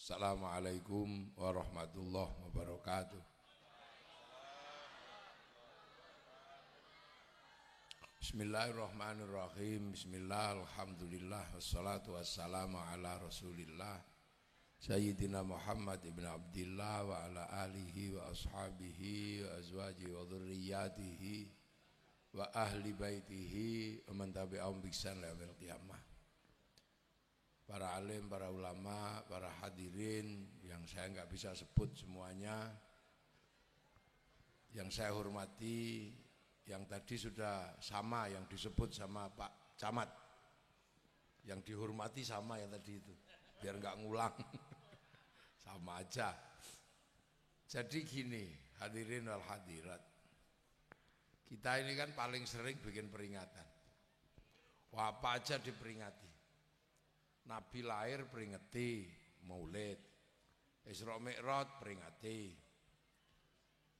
Assalamualaikum warahmatullahi wabarakatuh. Bismillahirrahmanirrahim. Bismillah, alhamdulillah, wassalatu wassalamu ala rasulillah Sayyidina Muhammad ibn Abdillah wa ala alihi wa ashabihi wa azwajihi wa dhurriyyatihi wa ahli baitihi wa man tabi'ahum bi ihsan ila yaumil qiyamah. Para alim, para ulama, para hadirin yang saya nggak bisa sebut semuanya, yang saya hormati, yang tadi sudah sama yang disebut sama Pak Camat, yang dihormati sama yang tadi itu, biar nggak ngulang, sama aja. Jadi gini, hadirin wal hadirat, kita ini kan paling sering bikin peringatan, wah apa aja diperingati. Nabi lahir peringati Maulid, Isra Mi'raj peringati,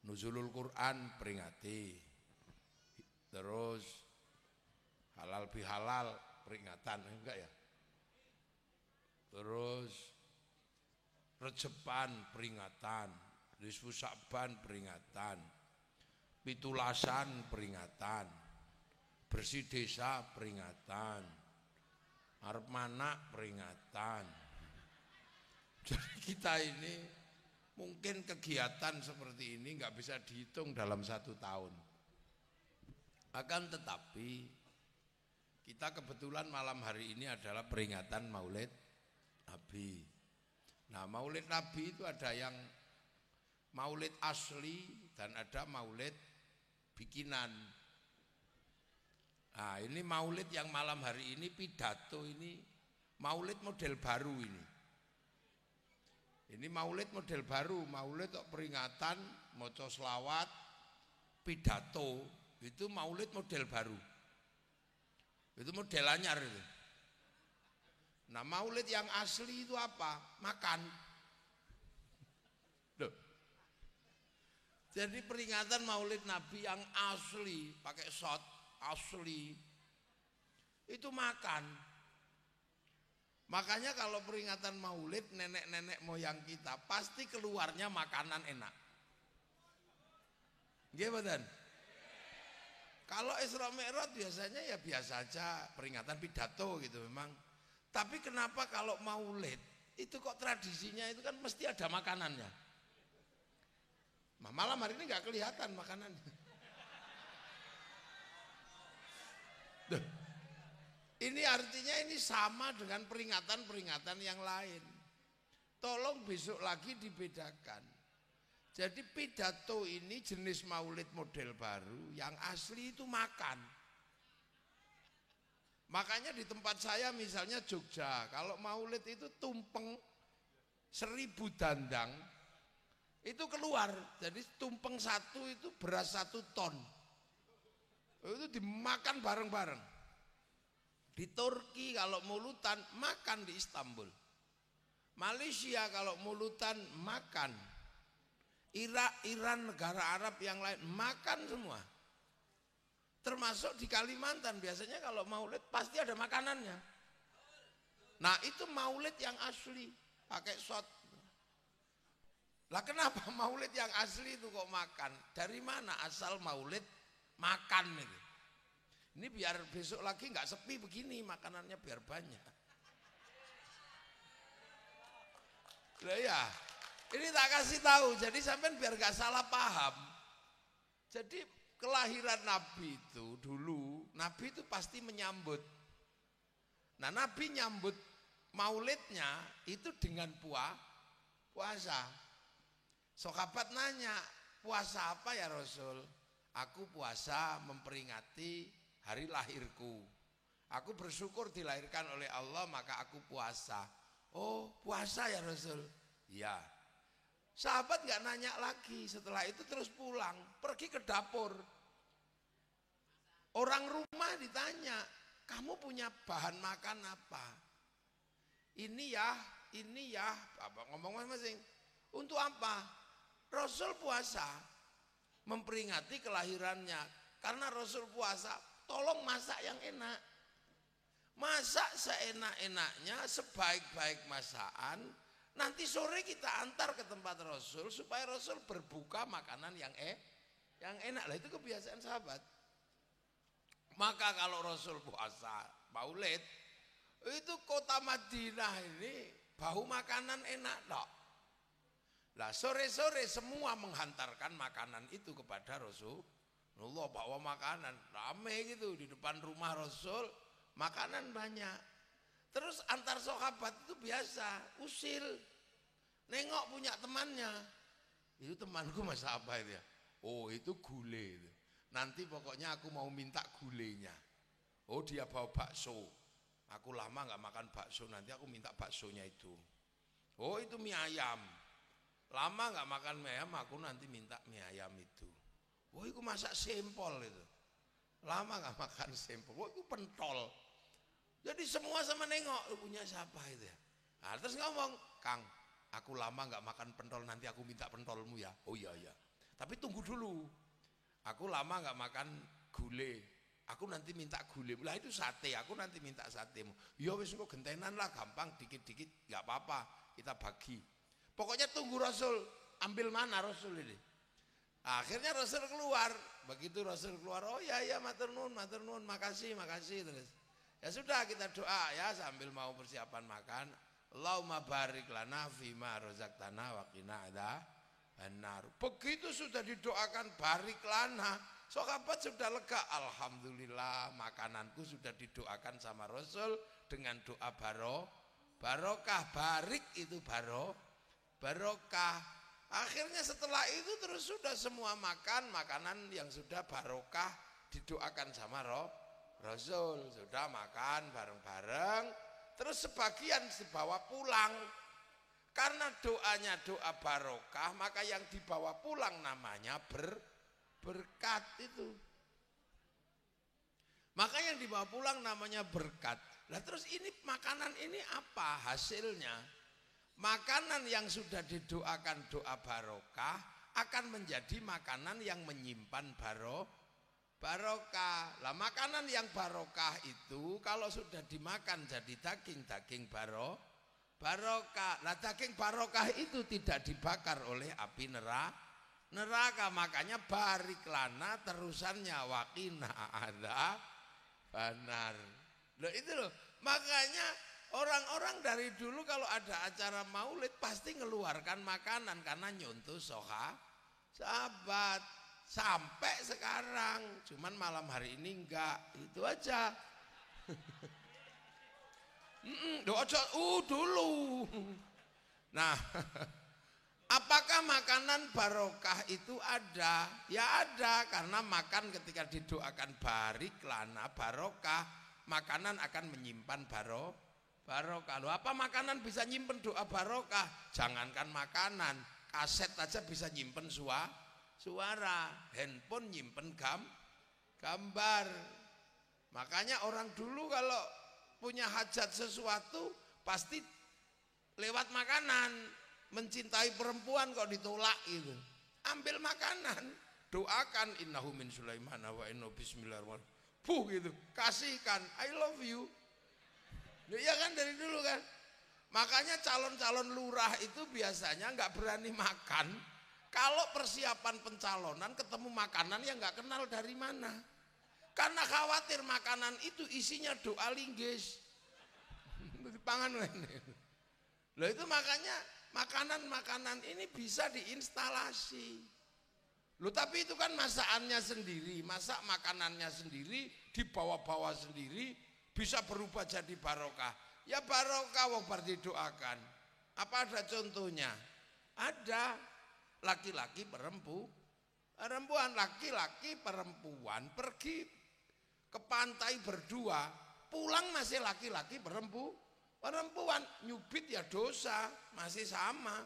Nuzulul Quran peringati, terus halal bihalal peringatan, enggak ya? Terus Rejeban peringatan, Nisfu Sya'ban peringatan, Pitulasan peringatan, Bersih Desa peringatan, Arep manak peringatan. Jadi kita ini mungkin kegiatan seperti ini nggak bisa dihitung dalam 1 tahun. Akan tetapi kita kebetulan malam hari ini adalah peringatan Maulid Nabi. Nah, Maulid Nabi itu ada yang Maulid asli dan ada Maulid bikinan. Nah, ini Maulid yang malam hari ini pidato ini Maulid model baru ini. Ini Maulid model baru, Maulid peringatan, maca selawat, pidato, itu Maulid model baru. Itu model anyar itu. Nah, Maulid yang asli itu apa? Makan. Loh. Jadi peringatan Maulid Nabi yang asli, pakai shot asli itu makan. Makanya kalau peringatan Maulid nenek-nenek moyang kita pasti keluarnya makanan enak. Nggih mboten? Kalau Isra Mi'raj biasanya ya biasa aja, peringatan pidato gitu memang. Tapi kenapa kalau Maulid itu kok tradisinya itu kan mesti ada makanannya. Nah, malam hari ini nggak kelihatan makanannya. Ini artinya ini sama dengan peringatan-peringatan yang lain. Tolong besok lagi dibedakan. Jadi pidato ini jenis Maulid model baru, yang asli itu makan. Makanya di tempat saya misalnya Jogja, kalau Maulid itu tumpeng 1000 dandang itu keluar. Jadi tumpeng 1 itu beras 1 ton. Itu dimakan bareng-bareng. Di Turki kalau mulutan makan di Istanbul. Malaysia kalau mulutan makan. Irak, Iran, negara Arab yang lain makan semua. Termasuk di Kalimantan biasanya kalau Maulid pasti ada makanannya. Nah, itu Maulid yang asli, pakai shot. Lah kenapa Maulid yang asli itu kok makan? Dari mana asal Maulid makan itu? Ini biar besok lagi nggak sepi begini, makanannya biar banyak. Lah ya, ini tak kasih tahu, jadi sampean biar nggak salah paham. Jadi kelahiran Nabi itu dulu, Nabi itu pasti menyambut. Nah, Nabi nyambut Maulidnya itu dengan puasa. Sahabat nanya, puasa apa ya Rasul? Aku puasa memperingati hari lahirku. Aku bersyukur dilahirkan oleh Allah, maka aku puasa. Oh, puasa ya Rasul? Ya. Sahabat nggak nanya lagi, setelah itu terus pulang, pergi ke dapur. Orang rumah ditanya, kamu punya bahan makan apa? Ini ya, Bapak ngomong masing-masing. Untuk apa? Rasul puasa memperingati kelahirannya. Karena Rasul puasa, tolong masak yang enak. Masak seenak-enaknya, sebaik-baik masakan, Nanti sore kita antar ke tempat Rasul supaya Rasul berbuka makanan yang enak. Lah itu kebiasaan sahabat. Maka kalau Rasul puasa Maulid, itu kota Madinah ini bau makanan enak tok. Lah sore-sore semua menghantarkan makanan itu kepada Rasulullah, bawa makanan rame gitu di depan rumah Rasul, makanan banyak. Terus antar sahabat itu biasa usil, nengok punya temannya, itu temanku masa apa itu ya? Oh itu gulai itu. Nanti pokoknya aku mau minta gulainya. Oh dia bawa bakso, aku lama nggak makan bakso, nanti aku minta baksonya itu. Oh itu mie ayam, lama nggak makan mie ayam, aku nanti minta mie ayam itu. Oh itu masak sempol itu, lama nggak makan sempol. Oh itu pentol. Jadi semua sama nengok, punya siapa itu ya? Nah, terus ngomong, Kang, aku lama nggak makan pentol, nanti aku minta pentolmu ya. Oh iya iya. Tapi tunggu dulu. Aku lama nggak makan gulai, aku nanti minta gulai. Lah itu sate, aku nanti minta satemu. Ya wis engko gentenan lah, gampang dikit-dikit, nggak apa-apa, kita bagi. Pokoknya tunggu Rasul, ambil mana Rasul ini. Akhirnya Rasul keluar, begitu Rasul keluar, oh ya ya matur nuwun, makasih terus. Ya sudah kita doa ya sambil mau persiapan makan. Allahumma barik lana fima razaqtana wa qina adzabannar. Begitu sudah didoakan barik lana, sahabat sudah lega. Alhamdulillah makananku sudah didoakan sama Rasul dengan doa barokah. Barik itu barokah. Akhirnya setelah itu terus sudah semua makan makanan yang sudah barokah didoakan sama Rasul, sudah makan bareng-bareng, terus sebagian dibawa pulang. Karena doanya doa barokah, maka yang dibawa pulang namanya berkat itu. Maka yang dibawa pulang namanya berkat. Nah terus ini makanan ini apa hasilnya? Makanan yang sudah didoakan doa barokah akan menjadi makanan yang menyimpan barokah. Lah makanan yang barokah itu kalau sudah dimakan jadi daging barokah. Lah daging barokah itu tidak dibakar oleh api neraka. Makanya barik lana terusannya waqina adzabannar. Loh itu loh. Makanya orang-orang dari dulu kalau ada acara maulid pasti ngeluarkan makanan karena nyuntuh sahabat. Sampai sekarang, cuman malam hari ini enggak, itu aja. Dulu. Nah, apakah makanan barokah itu ada? Ya ada, karena makan ketika didoakan barik lana barokah, makanan akan menyimpan barokah. Loh, apa makanan bisa nyimpen doa barokah? Jangankan makanan, kaset aja bisa nyimpen suara, handphone nyimpen gambar. Makanya orang dulu kalau punya hajat sesuatu pasti lewat makanan. Mencintai perempuan kok ditolak gitu, ambil makanan, doakan innahu min Sulaiman wa innahu bismillahirrahmanirrahim, gitu, kasihkan I love you. Ya kan dari dulu kan. Makanya calon-calon lurah itu biasanya nggak berani makan kalau persiapan pencalonan ketemu makanan yang nggak kenal dari mana. Karena khawatir makanan itu isinya doa linggis. Pangan ini. Loh itu makanya makanan-makanan ini bisa diinstalasi. Loh tapi itu kan masakannya sendiri, masak makanannya sendiri, dibawa-bawa sendiri, bisa berubah jadi barokah. Ya barokah wong bar didoakan. Apa ada contohnya? Ada. Laki-laki perempuan, laki-laki perempuan pergi ke pantai berdua, pulang masih laki-laki perempuan, nyubit ya dosa, masih sama.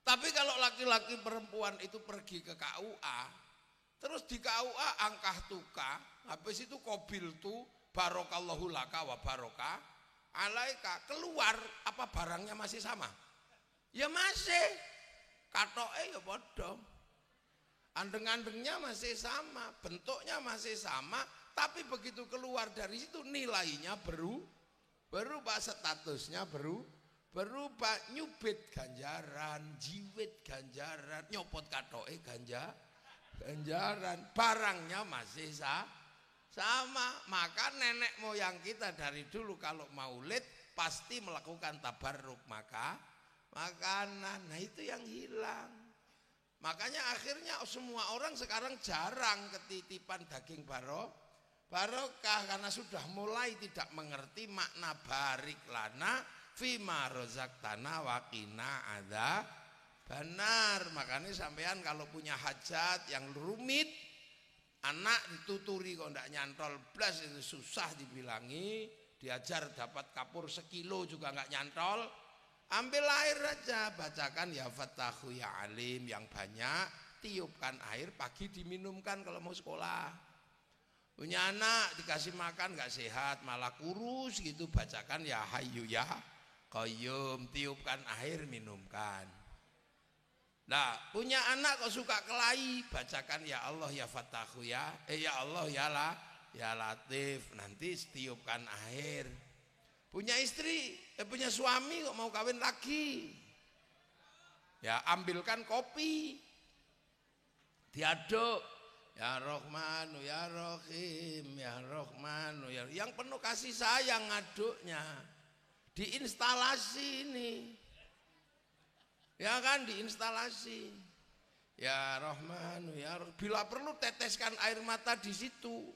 Tapi kalau laki-laki perempuan itu pergi ke KUA, terus di KUA angkah tuka, habis itu qabil tu barokallahu laka wa barokah alaika, keluar apa barangnya masih sama? Ya masih. Katoke ya padha. Andeng-andengnya masih sama, bentuknya masih sama, tapi begitu keluar dari situ nilainya berubah, statusnya berubah, nyubit ganjaran, jiwit ganjaran, nyopot katoke ganjaran, barangnya masih sama. Maka nenek moyang kita dari dulu kalau maulid pasti melakukan tabarruk makanan. Nah itu yang hilang. Makanya akhirnya semua orang sekarang jarang ketitipan daging barokah karena sudah mulai tidak mengerti makna barik lana fima rozaqtana wa qina adzab benar. Makanya sampean kalau punya hajat yang rumit, anak dituturi kok ndak nyantol blas, itu susah dibilangi, diajar dapat kapur sekilo juga nggak nyantol. Ambil air aja, bacakan ya Fattahu ya Alim yang banyak, tiupkan air pagi diminumkan kalau mau sekolah. Punya anak dikasih makan nggak sehat malah kurus gitu, bacakan ya Hayyu ya Qayyum, tiupkan air minumkan. Nah punya anak kok suka kelahi, bacakan ya Allah ya Fattahu ya Allah ya Latif, nanti tiupkan air. Punya istri, punya suami kok mau kawin lagi, ya ambilkan kopi, diaduk, ya Rahmanu ya Rahim, ya Rahmanu ya, yang penuh kasih sayang ngaduknya, diinstalasi ini, ya kan diinstalasi, ya Rahmanu ya Rahim. Bila perlu teteskan air mata di situ,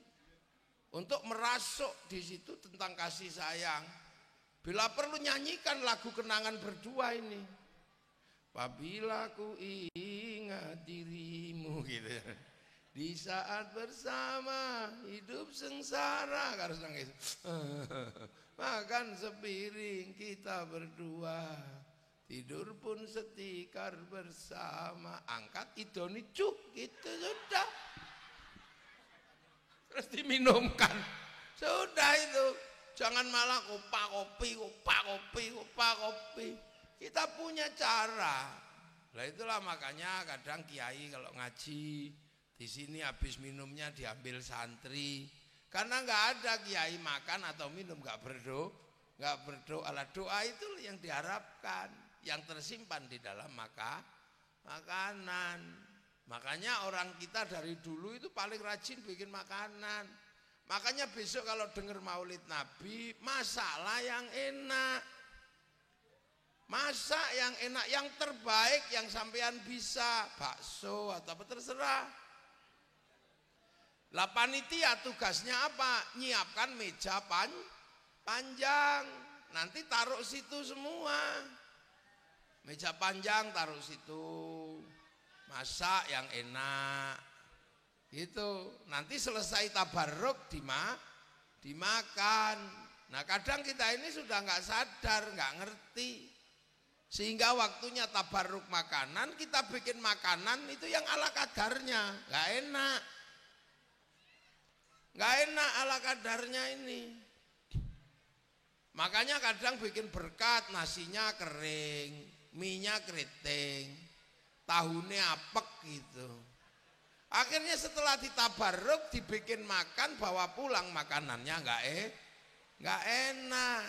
untuk merasuk di situ tentang kasih sayang. Bila perlu nyanyikan lagu kenangan berdua ini. Apabila ku ingat dirimu gitu. Di saat bersama hidup sengsara harus nangis. Makan sepiring kita berdua. Tidur pun setikar bersama. Angkat idoni cuk gitu sudah. Terus diminumkan. Sudah itu. Jangan malah kupak kopi. Kita punya cara. Nah itulah makanya kadang kiai kalau ngaji di sini habis minumnya diambil santri. Karena nggak ada kiai makan atau minum nggak berdoa. Doa itu yang diharapkan, yang tersimpan di dalam makanan. Makanya orang kita dari dulu itu paling rajin bikin makanan. Makanya besok kalau dengar maulid Nabi, masaklah yang enak. Masak yang enak, yang terbaik yang sampean bisa. Bakso atau apa terserah. Lah panitia tugasnya apa? Nyiapkan meja panjang. Nanti taruh situ semua. Meja panjang taruh situ. Masak yang enak. Itu nanti selesai tabarruk dimakan. Nah kadang kita ini sudah nggak sadar, nggak ngerti, sehingga waktunya tabarruk makanan kita bikin makanan itu yang ala kadarnya, nggak enak ala kadarnya ini. Makanya kadang bikin berkat, nasinya kering, mie-nya keriting, tahunya apek gitu. Akhirnya setelah ditabarruk dibikin makan, bawa pulang makanannya nggak enak.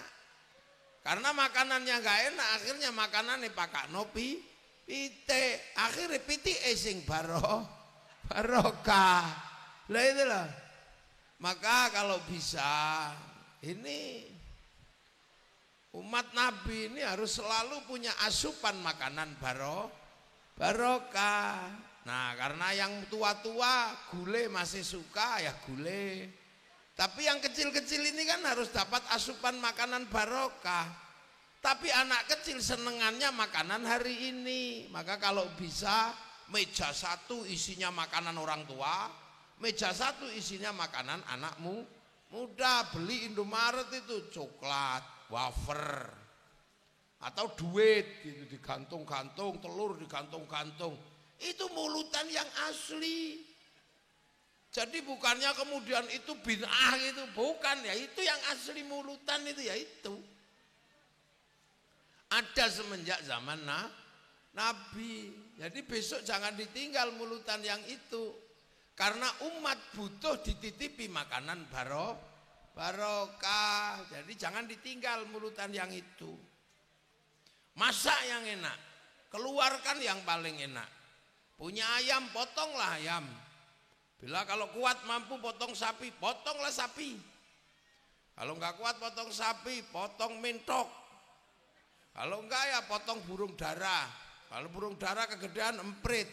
Karena makanannya nggak enak, akhirnya makanannya pakai nopi pite. Akhirnya piti sing barokah. Lah itulah. Maka kalau bisa ini umat Nabi ini harus selalu punya asupan makanan barokah. Nah karena yang tua-tua gule masih suka ya gule. Tapi yang kecil-kecil ini kan harus dapat asupan makanan barokah. Tapi anak kecil senengannya makanan hari ini. Maka kalau bisa meja satu isinya makanan orang tua, meja satu isinya makanan anakmu muda. Beli Indomaret itu coklat, wafer, atau duit gitu digantung-gantung, telur digantung-gantung. Itu mulutan yang asli. Jadi bukannya kemudian itu bid'ah gitu, bukan ya, itu yang asli mulutan itu ya itu. Ada semenjak zaman Nabi. Jadi besok jangan ditinggal mulutan yang itu. Karena umat butuh dititipi makanan barokah. Jadi jangan ditinggal mulutan yang itu. Masak yang enak, keluarkan yang paling enak. Punya ayam, potonglah ayam. Bila kalau kuat mampu potong sapi, potonglah sapi. Kalau enggak kuat potong sapi, potong mentok. Kalau enggak ya potong burung dara. Kalau burung dara kegedean emprit.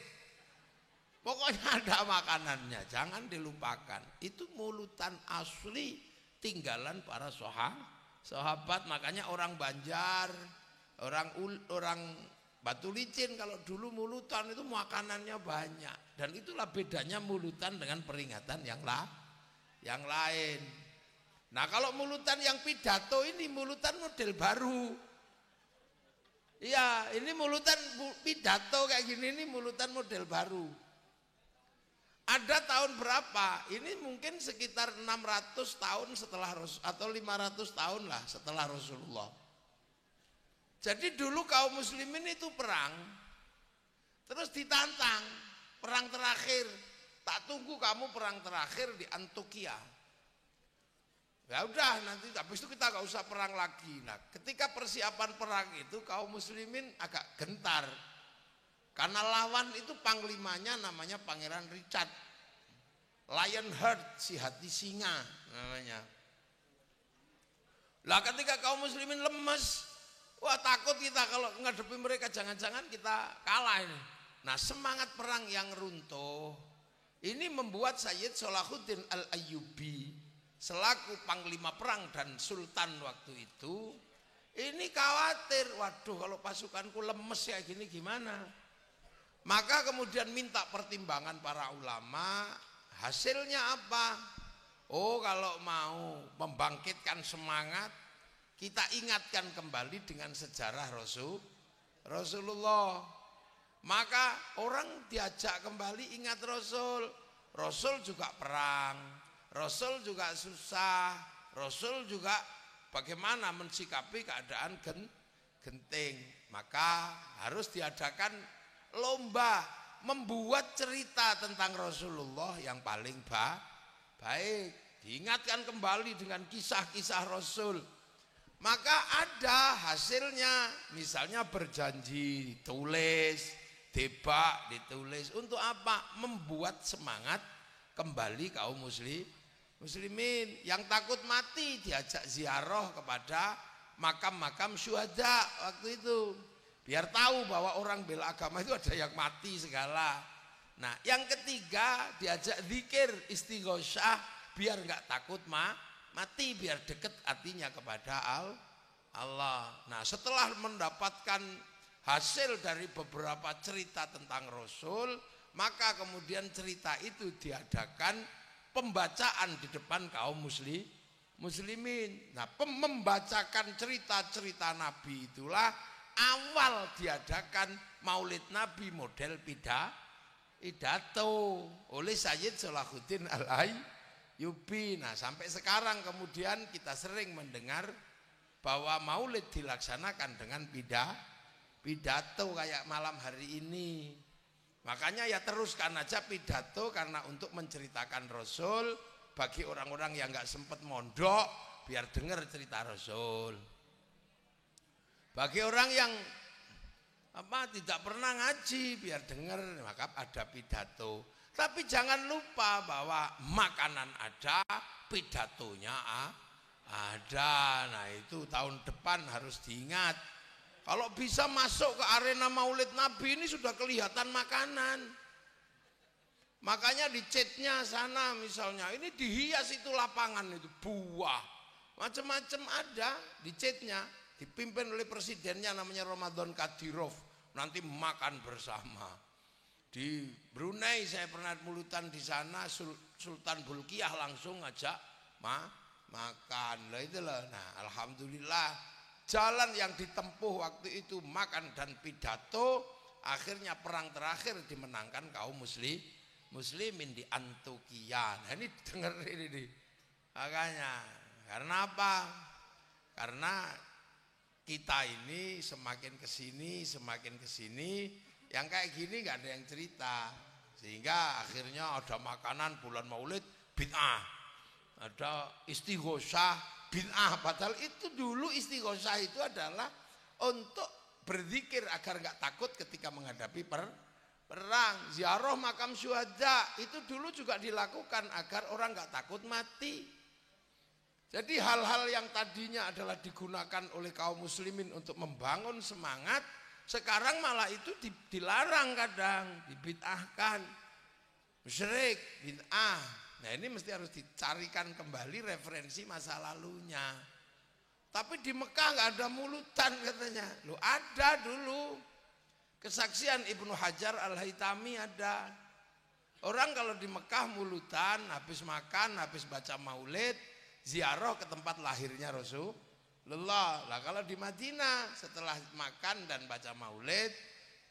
Pokoknya ada makanannya, jangan dilupakan. Itu mulutan asli tinggalan para sahabat. Makanya orang Banjar, orang Batu Licin kalau dulu mulutan itu makanannya banyak. Dan itulah bedanya mulutan dengan peringatan yang lain. Nah kalau mulutan yang pidato ini mulutan model baru. Iya, ini mulutan pidato kayak gini, ini mulutan model baru. Ada tahun berapa? Ini mungkin sekitar 600 tahun setelah atau 500 tahun lah setelah Rasulullah. Jadi dulu kaum muslimin itu perang, terus ditantang, perang terakhir, tak tunggu kamu perang terakhir di Antokia. Ya udah nanti habis itu kita gak usah perang lagi. Nah ketika persiapan perang itu kaum muslimin agak gentar. Karena lawan itu panglimanya namanya Pangeran Richard. Lionheart, si hati singa namanya. Lah ketika kaum muslimin lemes, wah takut kita kalau ngadepi mereka, jangan-jangan kita kalah ini. Nah semangat perang yang runtuh ini membuat Sayyid Salahuddin Al-Ayyubi selaku panglima perang dan sultan waktu itu ini khawatir, waduh kalau pasukanku lemes ya gini gimana. Maka kemudian minta pertimbangan para ulama, hasilnya apa? Oh kalau mau membangkitkan semangat, kita ingatkan kembali dengan sejarah Rasulullah. Maka orang diajak kembali ingat Rasul. Rasul juga perang, Rasul juga susah, Rasul juga bagaimana mensikapi keadaan genting. Maka harus diadakan lomba membuat cerita tentang Rasulullah yang paling baik. Diingatkan kembali dengan kisah-kisah Rasul. Maka ada hasilnya, misalnya berjanji ditulis, debak ditulis. Untuk apa? Membuat semangat kembali kaum muslimin. Yang takut mati diajak ziarah kepada makam-makam syuhada waktu itu. Biar tahu bahwa orang bela agama itu ada yang mati segala. Nah yang ketiga diajak zikir istighosah biar nggak takut mati, biar deket hatinya kepada Allah. Nah setelah mendapatkan hasil dari beberapa cerita tentang Rasul, maka kemudian cerita itu diadakan pembacaan di depan kaum muslimin. Nah membacakan cerita-cerita Nabi itulah awal diadakan Maulid Nabi model pidato oleh Sayyid Salahuddin Al-Ayyubi. Nah sampai sekarang kemudian kita sering mendengar bahwa Maulid dilaksanakan dengan pidato kayak malam hari ini. Makanya ya teruskan aja pidato, karena untuk menceritakan Rasul bagi orang-orang yang nggak sempat mondok biar dengar cerita Rasul. Bagi orang yang tidak pernah ngaji biar dengar, maka ada pidato. Tapi jangan lupa bahwa makanan ada, pidatonya ada. Nah itu tahun depan harus diingat. Kalau bisa masuk ke arena Maulid Nabi ini sudah kelihatan makanan. Makanya di catnya sana misalnya, ini dihias itu lapangan itu buah. Macam-macam ada di catnya. Dipimpin oleh presidennya namanya Ramadan Kadyrov. Nanti makan bersama. Di Brunei saya pernah mulutan di sana, Sultan Bulkiah langsung ngajak makan. Lah itulah. Nah, alhamdulillah jalan yang ditempuh waktu itu makan dan pidato, akhirnya perang terakhir dimenangkan kaum muslimin di Antokia. Nah, ini dengar ini. Makanya karena apa? Karena kita ini semakin kesini yang kayak gini nggak ada yang cerita, sehingga akhirnya ada makanan bulan Maulid bid'ah, ada istighosah bid'ah. Padahal itu dulu istighosah itu adalah untuk berzikir agar nggak takut ketika menghadapi perang. Ziarah makam syuhada itu dulu juga dilakukan agar orang nggak takut mati. Jadi hal-hal yang tadinya adalah digunakan oleh kaum muslimin untuk membangun semangat, sekarang malah itu dilarang kadang, dibid'ahkan. Musyrik, bid'ah. Nah ini mesti harus dicarikan kembali referensi masa lalunya. Tapi di Mekah nggak ada mulutan katanya. Loh ada dulu. Kesaksian Ibnu Hajar Al-Haytami ada. Orang kalau di Mekah mulutan, habis makan, habis baca maulid, ziarah ke tempat lahirnya Rasulullah. Lah kalau di Madinah setelah makan dan baca maulid,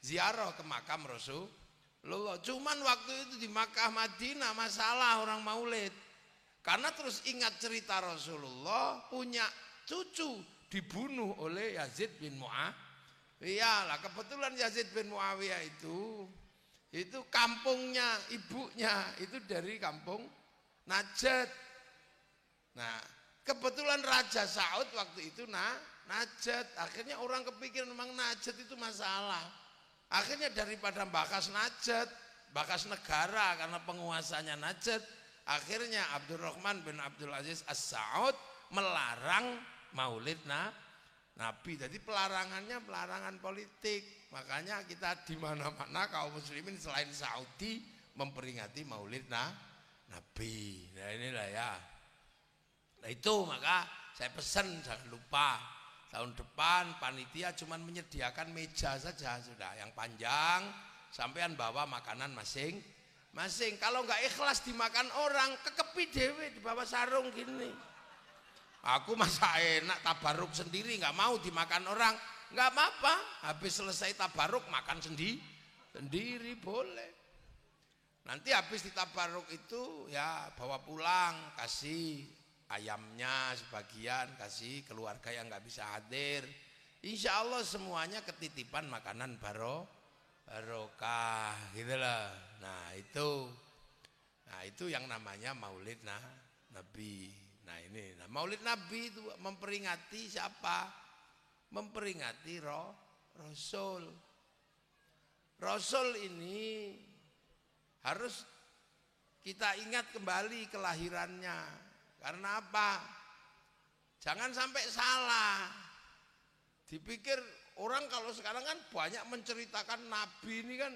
ziarah ke makam Rasulullah. Cuman waktu itu di Makkah Madinah masalah orang maulid. Karena terus ingat cerita Rasulullah punya cucu dibunuh oleh Yazid bin Muawiyah. Lah kebetulan Yazid bin Muawiyah itu kampungnya ibunya itu dari kampung Najd. Nah, kebetulan Raja Saud waktu itu Najd. Akhirnya orang kepikiran memang Najd itu masalah. Akhirnya daripada bakas Najd, bakas negara karena penguasanya Najd, akhirnya Abdurrahman bin Abdul Aziz As-Saud melarang maulid Nabi. Jadi pelarangannya pelarangan politik. Makanya kita di mana-mana kaum muslimin selain Saudi memperingati maulid Nabi. Nah inilah ya. Nah itu maka saya pesan jangan lupa tahun depan panitia cuma menyediakan meja saja sudah yang panjang, sampean bawa makanan masing-masing. Kalau nggak ikhlas dimakan orang, kekepi dewe di bawah sarung gini. Aku masa enak tabaruk sendiri nggak mau dimakan orang, nggak apa-apa. Habis selesai tabaruk makan sendiri boleh. Nanti habis ditabaruk itu ya bawa pulang, kasih ayamnya sebagian, kasih keluarga yang nggak bisa hadir. Insya Allah semuanya ketitipan makanan barokah gitu loh. Nah itu yang namanya maulid Nabi. Nah ini maulid Nabi itu memperingati siapa? Memperingati Rasul. Rasul ini harus kita ingat kembali kelahirannya. Karena apa? Jangan sampai salah. Dipikir orang kalau sekarang kan banyak menceritakan Nabi ini kan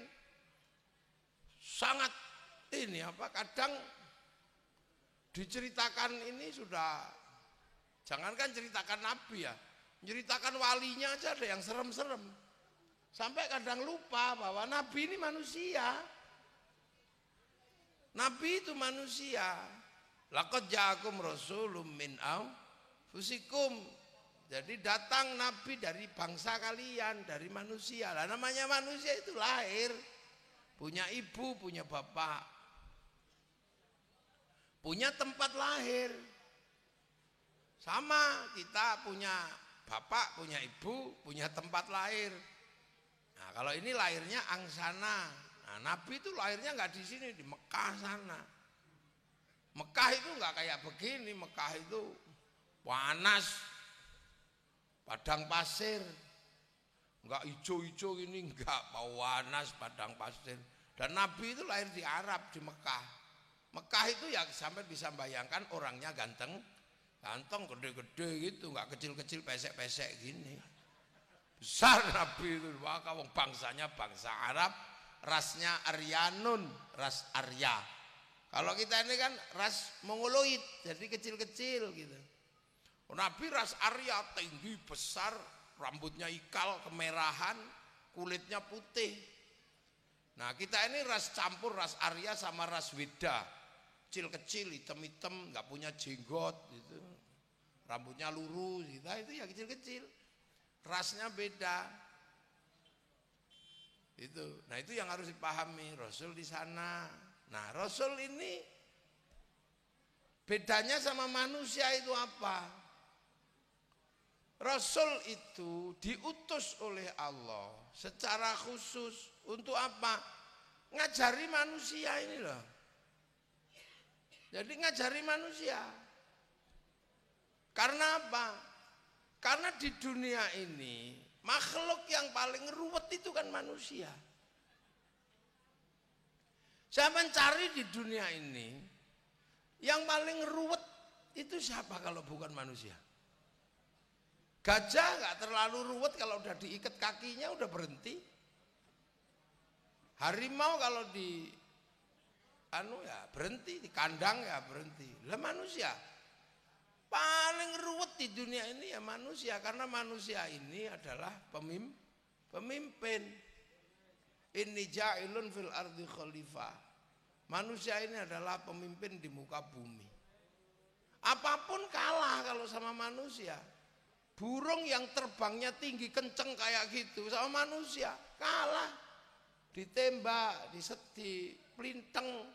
sangat ini apa? Kadang diceritakan ini sudah jangankan ceritakan Nabi ya, menceritakan walinya aja ada yang serem-serem. Sampai kadang lupa bahwa Nabi ini manusia. Nabi itu manusia. Laqad ja'akum rasulun min anfusikum. Jadi datang Nabi dari bangsa kalian, dari manusia. Lah namanya manusia itu lahir, punya ibu, punya bapak, punya tempat lahir. Sama kita punya bapak, punya ibu, punya tempat lahir. Nah kalau ini lahirnya angsana. Nah Nabi itu lahirnya nggak di sini, di Mekah sana. Mekah itu nggak kayak begini. Mekah itu panas, padang pasir, nggak hijau-hijau ini, nggak panas padang pasir. Dan Nabi itu lahir di Arab, di Mekah. Mekah itu ya sampai bisa bayangkan orangnya ganteng, gede-gede gitu, nggak kecil-kecil, pesek-pesek gini. Besar Nabi itu, maka bangsanya bangsa Arab, rasnya Aryanun, ras Arya. Kalau kita ini kan ras Mongoloid, jadi kecil-kecil gitu. Nabi ras Arya, tinggi, besar, rambutnya ikal, kemerahan, kulitnya putih. Nah kita ini ras campur, ras Arya sama ras Weda. Kecil-kecil, hitam-hitam, nggak punya jenggot gitu. Rambutnya lurus, gitu. Itu ya kecil-kecil. Rasnya beda. Itu. Nah itu yang harus dipahami Rasul di sana. Nah Rasul ini bedanya sama manusia itu apa? Rasul itu diutus oleh Allah secara khusus untuk apa? Ngajari manusia ini loh. Jadi ngajari manusia. Karena apa? Karena di dunia ini Makhluk yang paling ruwet itu kan manusia. Saya mencari di dunia ini, yang paling ruwet itu siapa kalau bukan manusia? Gajah nggak terlalu ruwet, kalau udah diikat kakinya udah berhenti. Harimau kalau di ya berhenti, di kandang ya berhenti. Lah manusia paling ruwet di dunia ini ya manusia, karena manusia ini adalah pemimpin. Inni ja'ilun fil ardi khalifah. Manusia ini adalah pemimpin di muka bumi. Apapun kalah kalau sama manusia. Burung yang terbangnya tinggi kenceng kayak gitu sama manusia kalah. Ditembak, dipelinteng,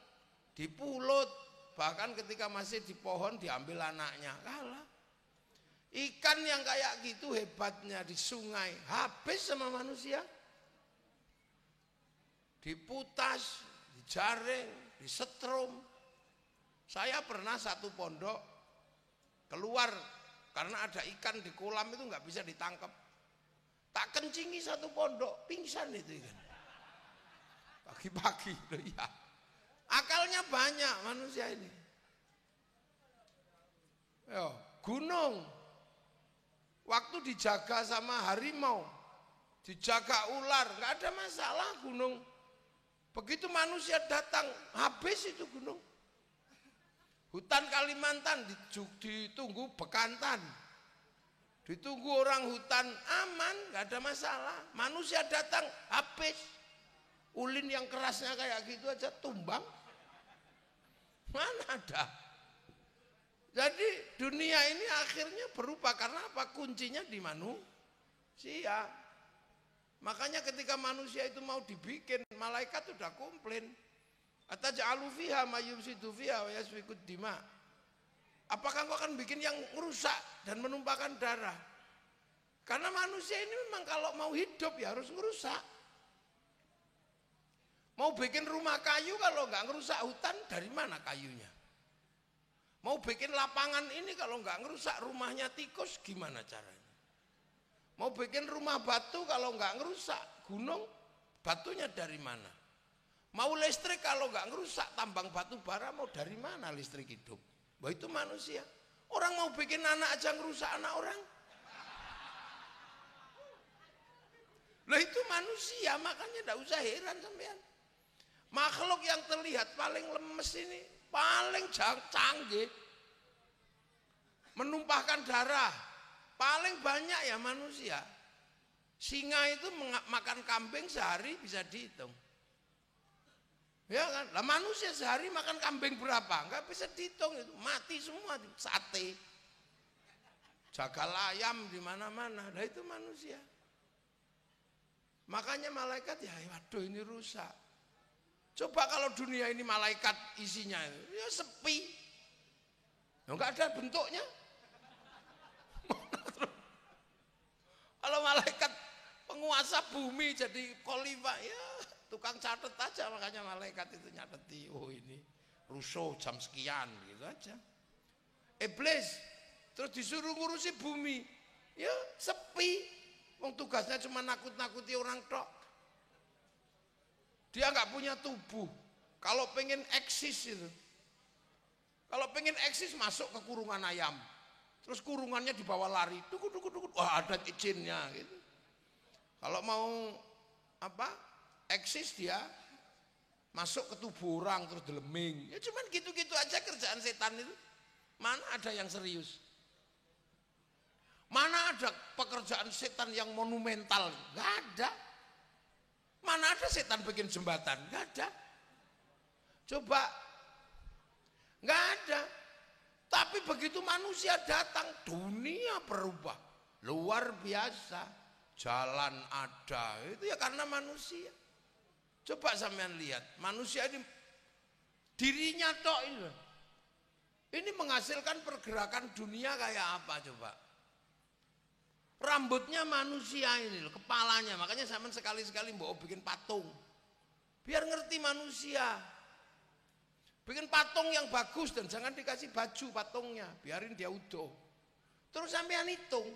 dipulut, bahkan ketika masih di pohon diambil anaknya, kalah. Ikan yang kayak gitu hebatnya di sungai, habis sama manusia. Diputas, dijaring, disetrum. Saya pernah satu pondok keluar karena ada ikan di kolam itu nggak bisa ditangkap. Tak kencingi satu pondok, pingsan itu ikan. Pagi-pagi loh ya. Akalnya banyak manusia ini. Yo, gunung. Waktu dijaga sama harimau, dijaga ular, nggak ada masalah gunung. Begitu manusia datang, habis itu gunung. Hutan Kalimantan ditunggu bekantan. Ditunggu orang hutan aman, nggak ada masalah. Manusia datang, habis. Ulin yang kerasnya kayak gitu aja tumbang. Mana ada? Jadi dunia ini akhirnya berubah karena apa? Kuncinya di manusia. Makanya ketika manusia itu mau dibikin, malaikat sudah komplain. Ataj'alu fiha ma yufsidu fiha wa yasfikud dima. Apakah engkau akan bikin yang merusak dan menumpahkan darah? Karena manusia ini memang kalau mau hidup ya harus merusak. Mau bikin rumah kayu kalau nggak ngerusak hutan, dari mana kayunya? Mau bikin lapangan ini kalau nggak ngerusak rumahnya tikus, gimana caranya? Mau bikin rumah batu kalau nggak ngerusak gunung, batunya dari mana? Mau listrik kalau nggak ngerusak tambang batu bara, mau dari mana listrik hidup? Wah, itu manusia. Orang mau bikin anak aja ngerusak anak orang. Lah itu manusia, makanya nggak usah heran sampean. Makhluk yang terlihat paling lemes ini, paling canggih, menumpahkan darah, paling banyak ya manusia. Singa itu makan kambing sehari bisa dihitung. Ya kan? Lah manusia sehari makan kambing berapa? Enggak bisa dihitung itu, mati semua, sate. Jagal ayam di mana-mana. Nah itu manusia. Makanya malaikat ya, waduh ini rusak. Coba kalau dunia ini malaikat isinya ya sepi. Enggak ada bentuknya. Kalau malaikat penguasa bumi jadi khalifah ya tukang catet aja, makanya malaikat itu nyateti, oh ini rusuh jam sekian gitu aja. Iblis terus disuruh ngurusi bumi, ya sepi. Wong tugasnya cuma nakut-nakuti orang tok. Dia nggak punya tubuh. Kalau pengen eksis itu, kalau pengen eksis masuk ke kurungan ayam, terus kurungannya dibawa lari, wah ada izinnya gitu. Kalau mau apa eksis dia masuk ke tubuh orang terus deleming. Ya cuman gitu-gitu aja kerjaan setan itu. Mana ada yang serius? Mana ada pekerjaan setan yang monumental? Nggak ada. Mana ada setan bikin jembatan? Nggak ada. Coba, nggak ada. Tapi begitu manusia datang, dunia berubah. Luar biasa. Jalan ada. Itu ya karena manusia. Coba sampean lihat, manusia ini dirinya tok ini. Ini menghasilkan pergerakan dunia kayak apa coba? Rambutnya manusia ini loh, kepalanya. Makanya sampean sekali-sekali mau bikin patung. Biar ngerti manusia. Bikin patung yang bagus dan jangan dikasih baju patungnya, biarin dia utuh. Terus sampean hitung.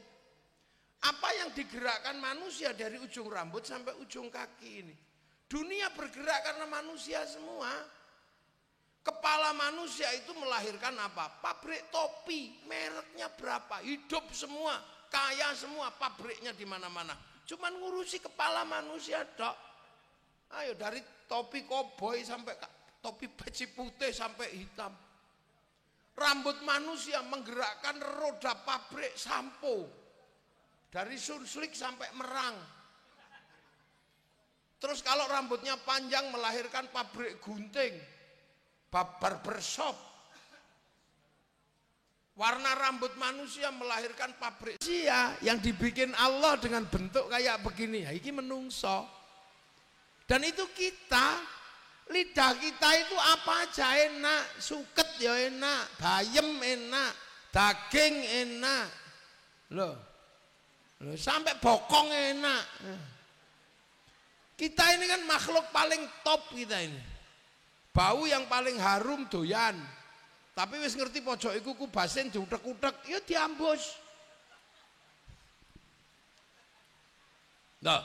Apa yang yang digerakkan manusia dari ujung rambut sampai ujung kaki ini. Dunia bergerak karena manusia semua. Kepala manusia itu melahirkan apa? Pabrik topi, mereknya berapa? Hidup semua, kaya semua, pabriknya di mana-mana. Cuman ngurusi kepala manusia dok. Ayo dari topi koboi sampai topi peci putih sampai hitam. Rambut manusia menggerakkan roda pabrik sampo. Dari Sunslik sampai Merang. Terus kalau rambutnya panjang melahirkan pabrik gunting. Barbershop. Warna rambut manusia melahirkan pabrik manusia yang dibikin Allah dengan bentuk kayak begini. Ya, ini menungso. Dan itu kita, lidah kita itu apa aja enak, suket ya enak, bayem enak, daging enak. Loh, sampai bokong enak. Kita ini kan makhluk paling top kita ini. Bau yang paling harum doyan. Tapi wis ngerti pojok iku kubasen diutek-utek, ya diambus. Nah,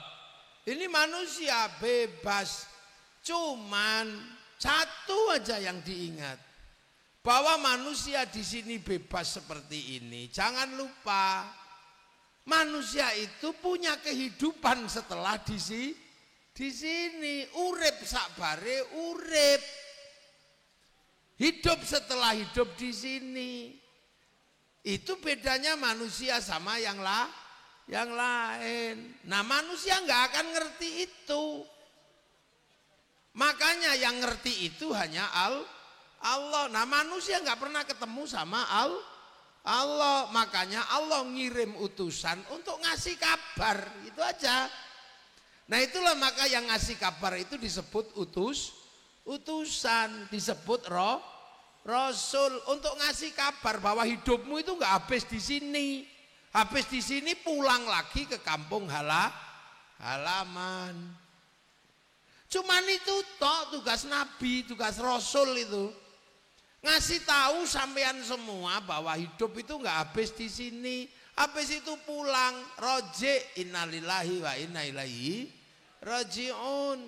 ini manusia bebas. Cuman satu aja yang diingat. Bahwa manusia di sini bebas seperti ini. Jangan lupa, manusia itu punya kehidupan setelah di sini. Urip sakbare urip. Hidup setelah hidup di sini. Itu bedanya manusia sama yang lain. Nah, manusia nggak akan ngerti itu. Makanya yang ngerti itu hanya Allah. Nah, manusia nggak pernah ketemu sama Allah. Makanya Allah ngirim utusan untuk ngasih kabar. Itu aja. Nah, itulah maka yang ngasih kabar itu disebut utusan, disebut Rasul, untuk ngasih kabar bahwa hidupmu itu nggak habis di sini. Habis di sini pulang lagi ke kampung halaman. Cuman itu toh tugas Nabi, tugas Rasul itu. Ngasih tahu sampean semua bahwa hidup itu nggak habis di sini. Habis itu pulang, roji, innalillahi wa inna ilaihi rajiun.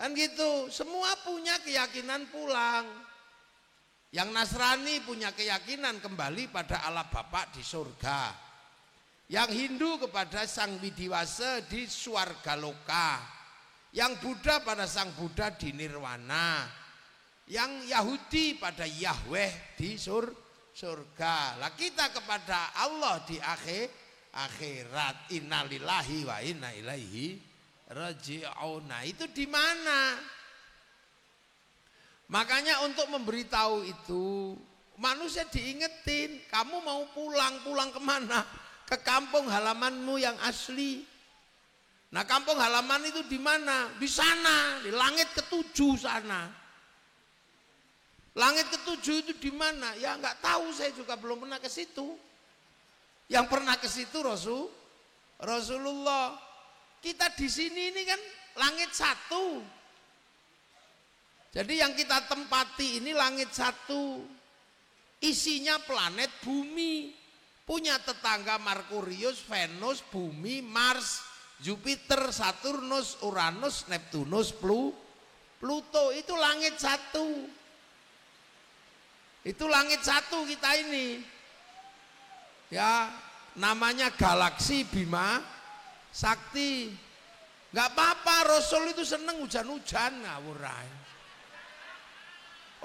Kan gitu, semua punya keyakinan pulang. Yang Nasrani punya keyakinan kembali pada Allah Bapa di surga. Yang Hindu kepada Sang Widiwasa di Swargaloka. Yang Buddha pada Sang Buddha di Nirwana. Yang Yahudi pada Yahweh di surga. Lah kita kepada Allah di akhirat. Innalillahi wa inna ilaihi raji'un. Nah, itu di mana? Makanya untuk memberitahu itu manusia diingetin, kamu mau pulang kemana? Ke kampung halamanmu yang asli. Nah, kampung halaman itu di mana? Di sana, di langit ketujuh sana. Langit ketujuh itu di mana? Ya nggak tahu, saya juga belum pernah ke situ. Yang pernah ke situ Rasulullah. Kita di sini ini kan langit satu. Jadi yang kita tempati ini langit satu. Isinya planet bumi. Punya tetangga Merkurius, Venus, Bumi, Mars, Jupiter, Saturnus, Uranus, Neptunus, Pluto. Itu langit satu. Itu langit satu kita ini. Ya, namanya galaksi Bima Sakti. Nggak apa-apa, Rasul itu seneng hujan-hujan ngawurai.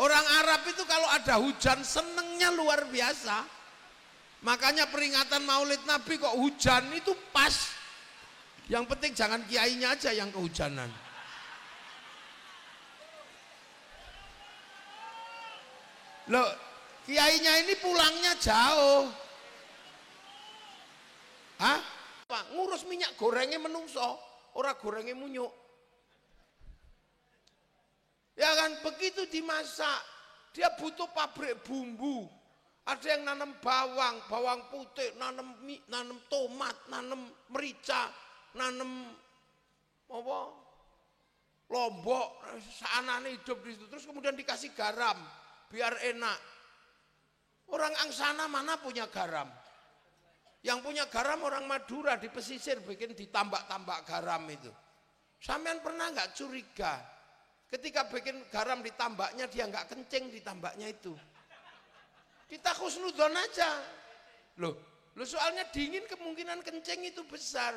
Orang Arab itu kalau ada hujan senengnya luar biasa. Makanya peringatan Maulid Nabi kok hujan itu pas. Yang penting jangan kiainya aja yang kehujanan. Loh, kiainya ini pulangnya jauh. Hah? Ngurus minyak gorengnya menungso, ora gorengnya munyuk. Ya kan, begitu dimasak, dia butuh pabrik bumbu. Ada yang nanam bawang putih, nanam tomat, nanam merica, nanam apa? Lombok, seanane hidup di situ. Terus kemudian dikasih garam biar enak. Orang angsana mana punya garam? Yang punya garam orang Madura di pesisir bikin ditambak-tambak garam itu. Sampean pernah nggak curiga ketika bikin garam ditambaknya dia nggak kencing ditambaknya itu? Kita husnudon aja. Loh soalnya dingin kemungkinan kencing itu besar.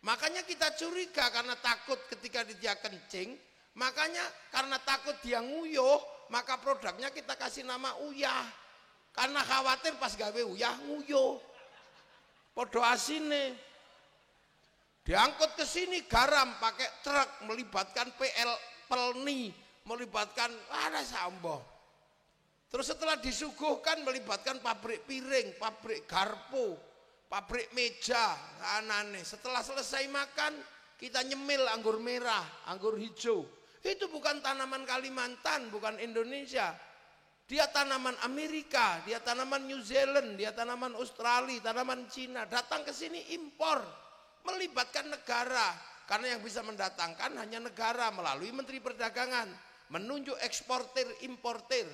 Makanya kita curiga karena takut ketika dia kencing, makanya karena takut dia nguyuh, maka produknya kita kasih nama uyah. Karena khawatir pas gawe uyah nguyuh. Podo asine. Diangkut ke sini garam pakai truk melibatkan pelni, melibatkan ada sambo. Terus setelah disuguhkan melibatkan pabrik piring, pabrik garpu, pabrik meja, anane. Setelah selesai makan, kita nyemil anggur merah, anggur hijau. Itu bukan tanaman Kalimantan, bukan Indonesia. Dia tanaman Amerika, dia tanaman New Zealand, dia tanaman Australia, tanaman Cina. Datang ke sini impor, melibatkan negara. Karena yang bisa mendatangkan hanya negara melalui Menteri Perdagangan, menunjuk eksportir, importir.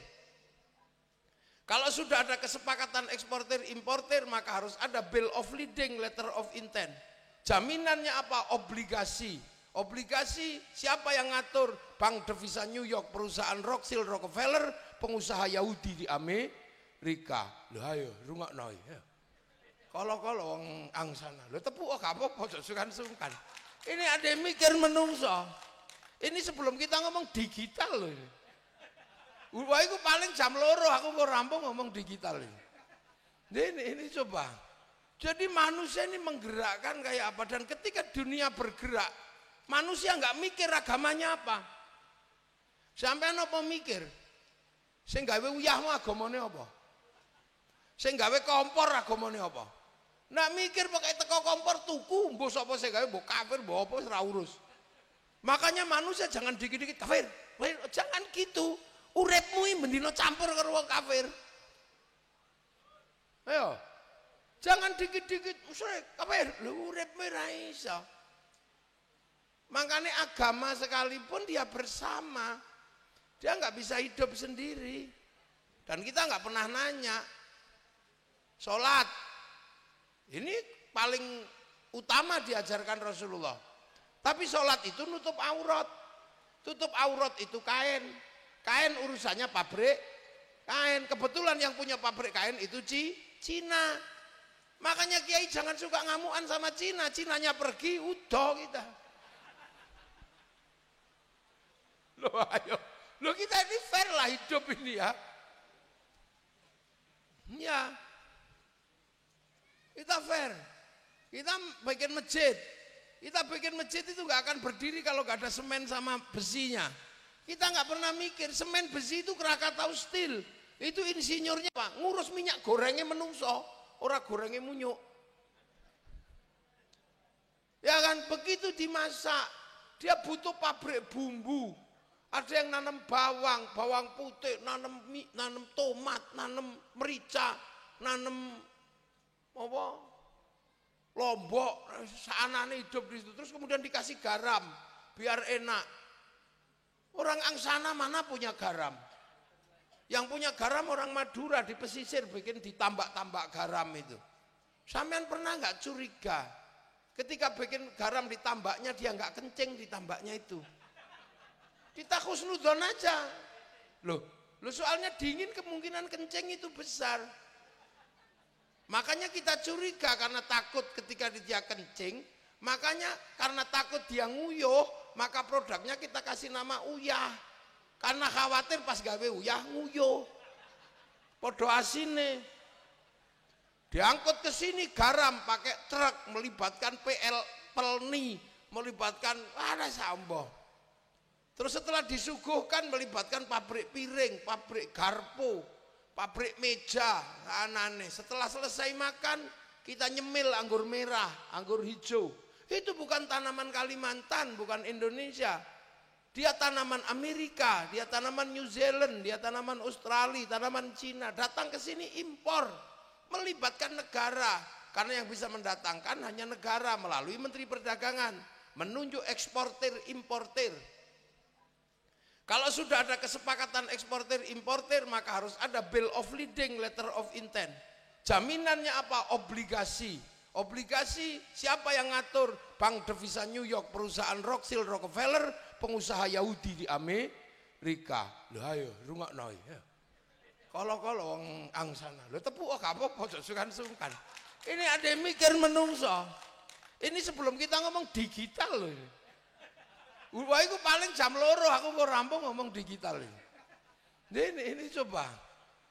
Kalau sudah ada kesepakatan eksportir importir maka harus ada bill of lading, letter of intent. Jaminannya apa? Obligasi. Obligasi siapa yang ngatur? Bank Devisa New York, perusahaan Rothschild Rockefeller, pengusaha Yahudi di Amerika. Lho ayo rungokno ya. Kala-kala wong angsana. Lho tepuk gak apa-apa sungkan-sungkan. Ini ada yang mikir menungso. Ini sebelum kita ngomong digital loh ini. Wah itu paling jam loro aku mau rampung ngomong digital ini. Ini coba. Jadi manusia ini menggerakkan kayak apa. Dan ketika dunia bergerak, manusia nggak mikir agamanya apa. Sampean apa mikir? Sing gawe uyahmu agamane apa? Sing gawe kompor agamane apa? Nggak mikir pakai teko kompor tuku, mbok sapa sing gawe mbok kafir, mbok apa ora urus. Makanya manusia jangan dikit-dikit kafir. Jangan gitu. Uripmu iki mendino campur karo wong kafir. Ayo. Jangan dikit-dikit musyrik kafir. Lho uripmu ora iso. Makanya agama sekalipun dia bersama. Dia nggak bisa hidup sendiri. Dan kita nggak pernah nanya. Sholat. Ini paling utama diajarkan Rasulullah. Tapi sholat itu nutup aurat. Tutup aurat itu kain. Kain urusannya pabrik kain. Kebetulan yang punya pabrik kain itu Cina. Makanya Kiai jangan suka ngamuan sama Cina. Cinanya pergi, udah kita. Loh ayo. Loh kita ini fair lah hidup ini ya. Ya. Kita fair. Kita bikin masjid. Kita bikin masjid itu gak akan berdiri kalau gak ada semen sama besinya. Kita nggak pernah mikir semen besi itu Krakatau Steel. Itu insinyurnya Pak, ngurus minyak gorengnya menungso, ora gorengnya munyuk. Ya kan begitu dimasak, dia butuh pabrik bumbu. Ada yang nanam bawang putih, nanam tomat, nanam merica, nanam apa? Lombok, seanane hidup di situ. Terus kemudian dikasih garam biar enak. Orang angsana mana punya garam? Yang punya garam orang Madura di pesisir bikin ditambak-tambak garam itu. Sampean pernah nggak curiga ketika bikin garam ditambaknya dia nggak kencing ditambaknya itu? Kita husnudon aja. Loh soalnya dingin kemungkinan kencing itu besar. Makanya kita curiga karena takut ketika dia kencing. Makanya karena takut dia nguyuh, maka produknya kita kasih nama uyah. Karena khawatir pas gawe uyah nguyuh. Podo asine. Diangkut ke sini garam pakai truk melibatkan pelni, melibatkan ada sambo. Terus setelah disuguhkan melibatkan pabrik piring, pabrik garpu, pabrik meja, anane. Setelah selesai makan, kita nyemil anggur merah, anggur hijau. Itu bukan tanaman Kalimantan, bukan Indonesia. Dia tanaman Amerika, dia tanaman New Zealand, dia tanaman Australia, tanaman Cina. Datang ke sini impor, melibatkan negara. Karena yang bisa mendatangkan hanya negara melalui Menteri Perdagangan, menunjuk eksportir, importir. Kalau sudah ada kesepakatan eksportir, importir, maka harus ada bill of lading, letter of intent. Jaminannya apa? Obligasi. Obligasi siapa yang ngatur? Bank Devisa New York, perusahaan Rothschild Rockefeller, pengusaha Yahudi di Amerika. Lho ayo rungokno ya. Kala-kala wong angsana. Lho tepuk gak apa-apa sungkan-sungkan. Ini ada yang mikir menungso. Ini sebelum kita ngomong digital loh ini. Wah itu paling jam loro aku kok rampung ngomong digital ini. Ini coba.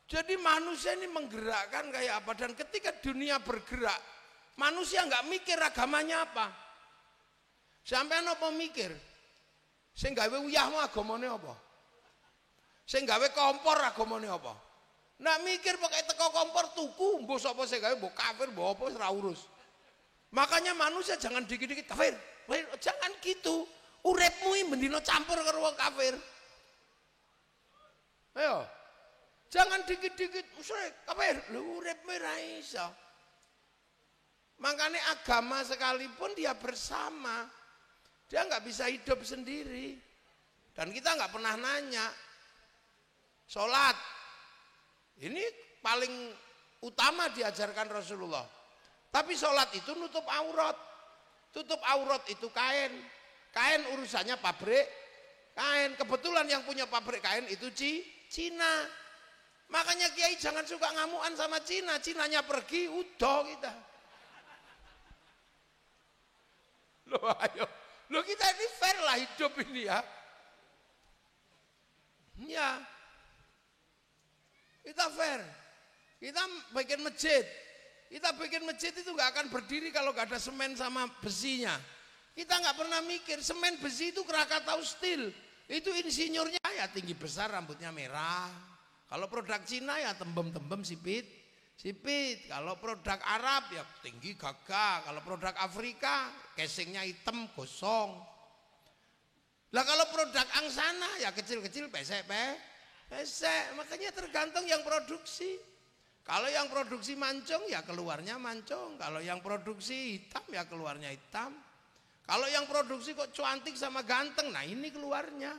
Jadi manusia ini menggerakkan kayak apa, dan ketika dunia bergerak, manusia nggak mikir agamanya apa. Sampean apa mikir? Sing gawe uyahmu agamane apa? Sing gawe kompor agamane apa? Nggak mikir pakai teko kompor tuku, mbok sapa sing gawe, mbok kafir, mbok apa ora urus. Makanya manusia jangan dikit-dikit kafir. Jangan gitu. Uripmu iki bendina campur karo wong kafir. Ayo. Jangan dikit-dikit musyrik kafir. Lho uripmu ora iso. Makanya agama sekalipun dia bersama. Dia nggak bisa hidup sendiri. Dan kita nggak pernah nanya. Sholat. Ini paling utama diajarkan Rasulullah. Tapi sholat itu nutup aurat. Tutup aurat itu kain. Kain urusannya pabrik kain. Kebetulan yang punya pabrik kain itu Cina. Makanya Kiai jangan suka ngamuan sama Cina. Cinanya pergi, udah kita. Loh ayo. Loh kita ini fair lah hidup ini ya. Ya. Kita fair. Kita bikin masjid. Kita bikin masjid itu nggak akan berdiri kalau nggak ada semen sama besinya. Kita nggak pernah mikir semen besi itu Krakatau Steel. Itu insinyurnya ya tinggi besar, rambutnya merah. Kalau produk Cina ya tembem-tembem sipit. Kalau produk Arab ya tinggi gagah. Kalau produk Afrika casingnya hitam gosong. Lah kalau produk angsana ya kecil-kecil pesek. Makanya tergantung yang produksi. Kalau yang produksi mancung ya keluarnya mancung. Kalau yang produksi hitam ya keluarnya hitam. Kalau yang produksi kok cantik sama ganteng, nah ini keluarnya.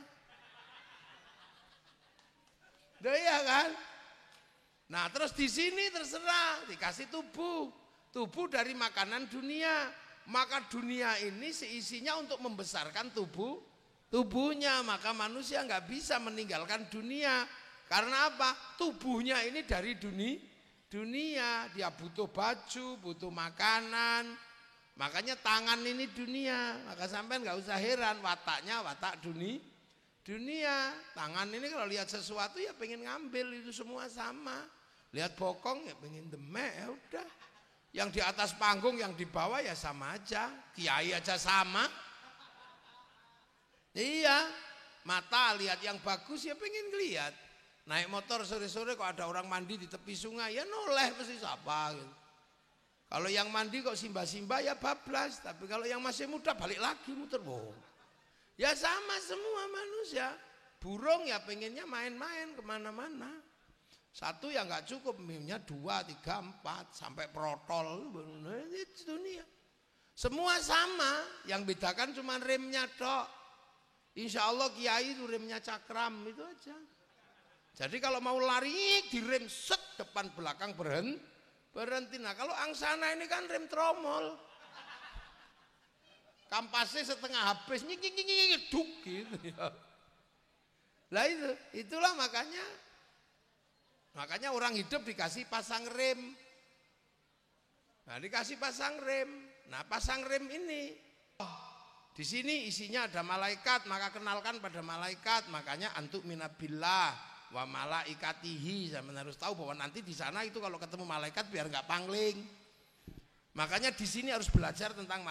Iya kan? Nah terus di sini terserah dikasih tubuh. Tubuh dari makanan dunia. Maka dunia ini seisinya untuk membesarkan tubuhnya. Maka manusia nggak bisa meninggalkan dunia. Karena apa? Tubuhnya ini dari dunia. Dia butuh baju, butuh makanan. Makanya tangan ini dunia. Maka sampai nggak usah heran wataknya watak dunia. Tangan ini kalau lihat sesuatu ya pengen ngambil, itu semua sama. Lihat bokong ya pengen demek, ya udah. Yang di atas panggung, yang di bawah ya sama aja. Kiai aja sama. Iya. Mata lihat yang bagus ya pengen lihat. Naik motor sore-sore kok ada orang mandi di tepi sungai, ya noleh pasti siapa gitu. Kalau yang mandi kok simba-simba ya bablas. Tapi kalau yang masih muda balik lagi muter. Ya sama semua manusia. Burung ya pengennya main-main kemana-mana. Satu ya nggak cukup, minumnya 2, 3, 4 sampai protol. Itu dunia. Semua sama. Yang bedakan cuma remnya tok. Insya Allah kiai itu remnya cakram itu aja. Jadi kalau mau lari direm set depan belakang berhenti. Nah kalau angsana ini kan rem tromol. Kampasnya setengah habis duk gitu ya. Lah itulah makanya orang hidup dikasih pasang rem. Nah dikasih pasang rem. Nah pasang rem ini di sini isinya ada malaikat, maka kenalkan pada malaikat. Makanya antuk minabillah wa malaikatihi, saya harus tahu bahwa nanti di sana itu kalau ketemu malaikat biar nggak pangling. Makanya di sini harus belajar tentang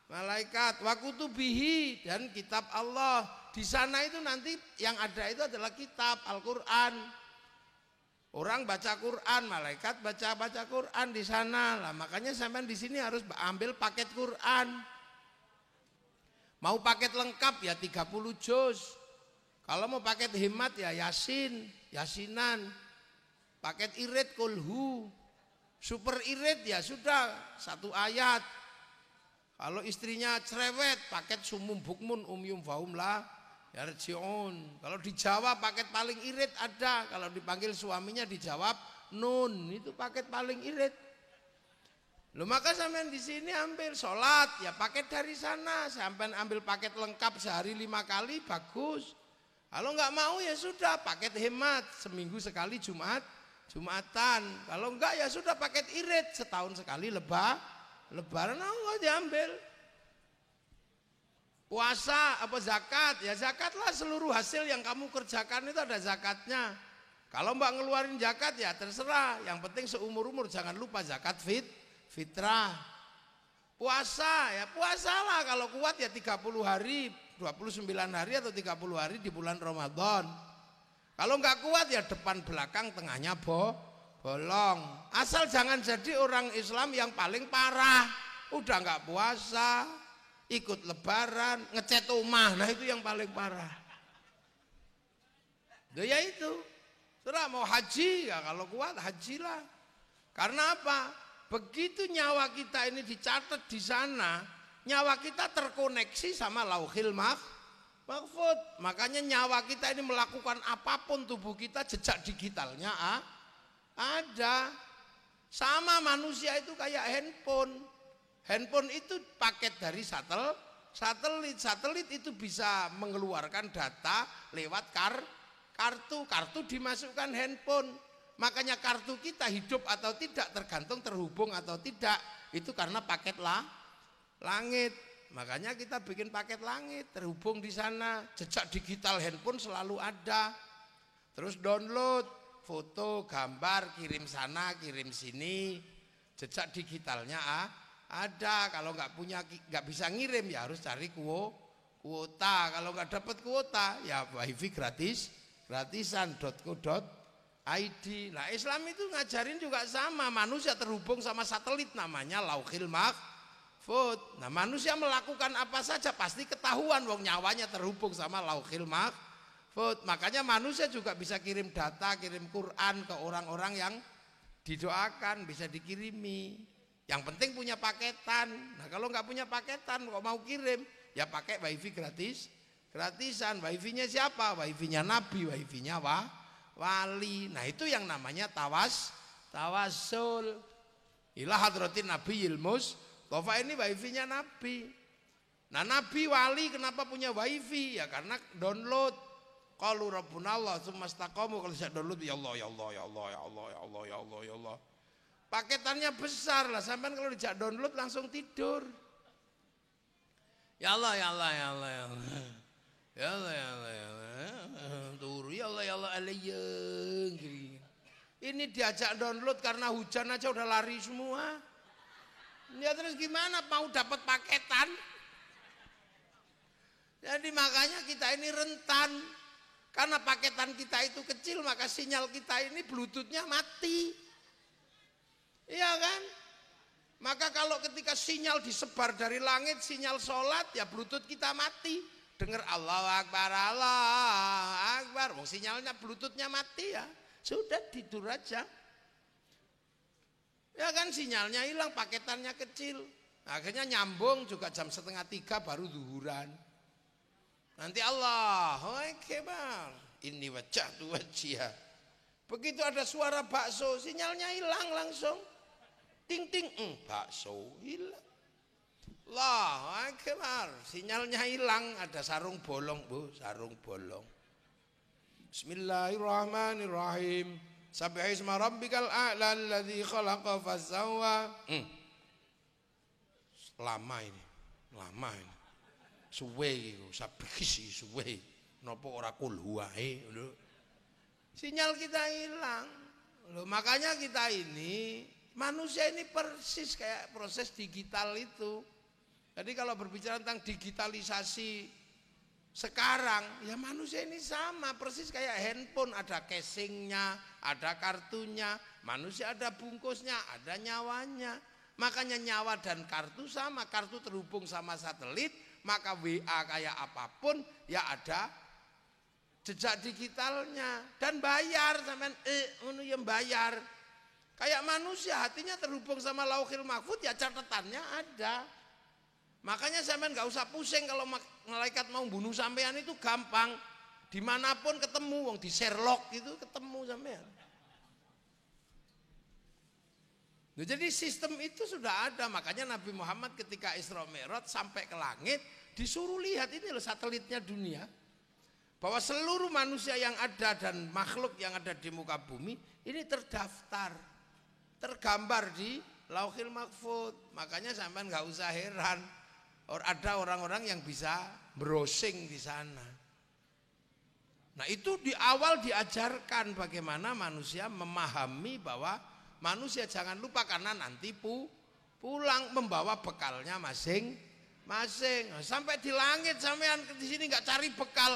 malaikat, wa kutubihi, dan kitab Allah. Di sana itu nanti yang ada itu adalah kitab Al-Qur'an. Orang baca Quran, malaikat baca Quran di sana. Lah makanya sampean di sini harus ambil paket Quran. Mau paket lengkap ya 30 juz. Kalau mau paket hemat ya Yasinan. Paket irit kulhu. Super irit ya sudah 1 ayat. Kalau istrinya cerewet paket sumum bukmun umyum faum la yarji'un. Kalau di Jawa paket paling irit ada. Kalau dipanggil suaminya dijawab nun, itu paket paling irit. Loh maka sampean di sini ambil sholat ya paket dari sana, sampean ambil paket lengkap sehari 5 kali bagus. Kalau nggak mau ya sudah paket hemat seminggu sekali Jumatan. Kalau enggak ya sudah paket irit setahun sekali lebaran nggak diambil. Puasa apa zakat ya zakatlah seluruh hasil yang kamu kerjakan itu ada zakatnya. Kalau mbak ngeluarin zakat ya terserah, yang penting seumur-umur jangan lupa zakat fitrah. Puasa ya puasalah kalau kuat ya 30 hari, 29 hari atau 30 hari di bulan Ramadan. Kalau nggak kuat ya depan belakang tengahnya bolong. Asal jangan jadi orang Islam yang paling parah. Udah nggak puasa, ikut lebaran, ngecat rumah. Nah itu yang paling parah. Ya itu. Sudah mau haji ya kalau kuat hajilah. Karena apa? Begitu nyawa kita ini dicatat di sana, nyawa kita terkoneksi sama Lauhil Mahfud. Makanya nyawa kita ini melakukan apapun tubuh kita, jejak digitalnya ada. Sama manusia itu kayak handphone. Handphone itu paket dari satelit. Satelit itu bisa mengeluarkan data lewat kartu dimasukkan handphone. Makanya kartu kita hidup atau tidak tergantung terhubung atau tidak. Itu karena paket langit. Makanya kita bikin paket langit terhubung di sana. Jejak digital handphone selalu ada. Terus download foto, gambar, kirim sana, kirim sini. Jejak digitalnya ada. Kalau nggak bisa ngirim ya harus cari kuota. Kalau nggak dapat kuota ya wifi gratisan .co.id. Nah Islam itu ngajarin juga sama, manusia terhubung sama satelit namanya Lauhil Mahfud. Nah manusia melakukan apa saja pasti ketahuan, wong nyawanya terhubung sama Lauhil Mahfud. Makanya manusia juga bisa kirim data, kirim Quran ke orang-orang yang didoakan, bisa dikirimi. Yang penting punya paketan. Nah kalau nggak punya paketan kok mau kirim, ya pakai wifi gratisan. Wifi-nya siapa? Wifi-nya Nabi, wifi-nya wali. Nah itu yang namanya tawasul ila hadratin Nabiyil Mustofa. Ini wifi-nya Nabi. Nah Nabi wali kenapa punya wifi? Ya karena download. Qalu rabbuna Allah tsumma istaqamu. Kalau saya download ya Allah ya Allah ya Allah ya Allah ya Allah ya Allah ya Allah. Paketannya besar lah, sampai kalau dijak download langsung tidur. Ya Allah ya Allah ya Allah ya Allah. Ya Allah ya Allah ya Allah. Turu ya Allah ya Allah alayeng. Ini diajak download karena hujan aja udah lari semua. Ya terus gimana mau dapat paketan? Jadi makanya kita ini rentan. Karena paketan kita itu kecil maka sinyal kita ini bluetoothnya mati. Iya kan? Maka kalau ketika sinyal disebar dari langit, sinyal sholat ya bluetooth kita mati. Dengar Allahu Akbar, Allahu Akbar. Wong sinyalnya bluetoothnya mati ya. Sudah tidur aja. Ya kan sinyalnya hilang, paketannya kecil. Akhirnya nyambung juga jam 2:30 baru zuhuran. Nanti Allahu Akbar. Ini wajhatu wajhiha. Begitu ada suara bakso, sinyalnya hilang langsung. Ting ting, bakso hilang. Allahu Akbar. Sinyalnya hilang, ada sarung bolong, Bu, sarung bolong. Bismillahirrahmanirrahim. Sabbihisma rabbikal a'la alladzi khalaqa fasawwa. Lama ini. Suwe iku, sabihisi suwe. Napa ora kul wae lho. Sinyal kita hilang. Loh, makanya kita ini manusia ini persis kayak proses digital itu. Jadi kalau berbicara tentang digitalisasi sekarang, ya manusia ini sama persis kayak handphone, ada casingnya, ada kartunya, manusia ada bungkusnya, ada nyawanya. Makanya nyawa dan kartu sama, kartu terhubung sama satelit, maka WA kayak apapun ya ada jejak digitalnya dan bayar sampean yang bayar. Kayak manusia hatinya terhubung sama Lauhil Mahfud ya catatannya ada. Makanya sampean nggak usah pusing kalau malaikat mau bunuh sampean itu gampang. Dimanapun ketemu, wong di Sherlock itu ketemu sampean. Nah, jadi sistem itu sudah ada, makanya Nabi Muhammad ketika Isra Mi'raj sampai ke langit disuruh lihat ini loh satelitnya dunia. Bahwa seluruh manusia yang ada dan makhluk yang ada di muka bumi ini terdaftar, tergambar di Lauhil Mahfuz. Makanya sampean nggak usah heran, ada orang-orang yang bisa browsing di sana. Nah itu di awal diajarkan bagaimana manusia memahami bahwa manusia jangan lupa karena nanti pulang membawa bekalnya masing-masing. Sampai di langit sampean di sini nggak cari bekal,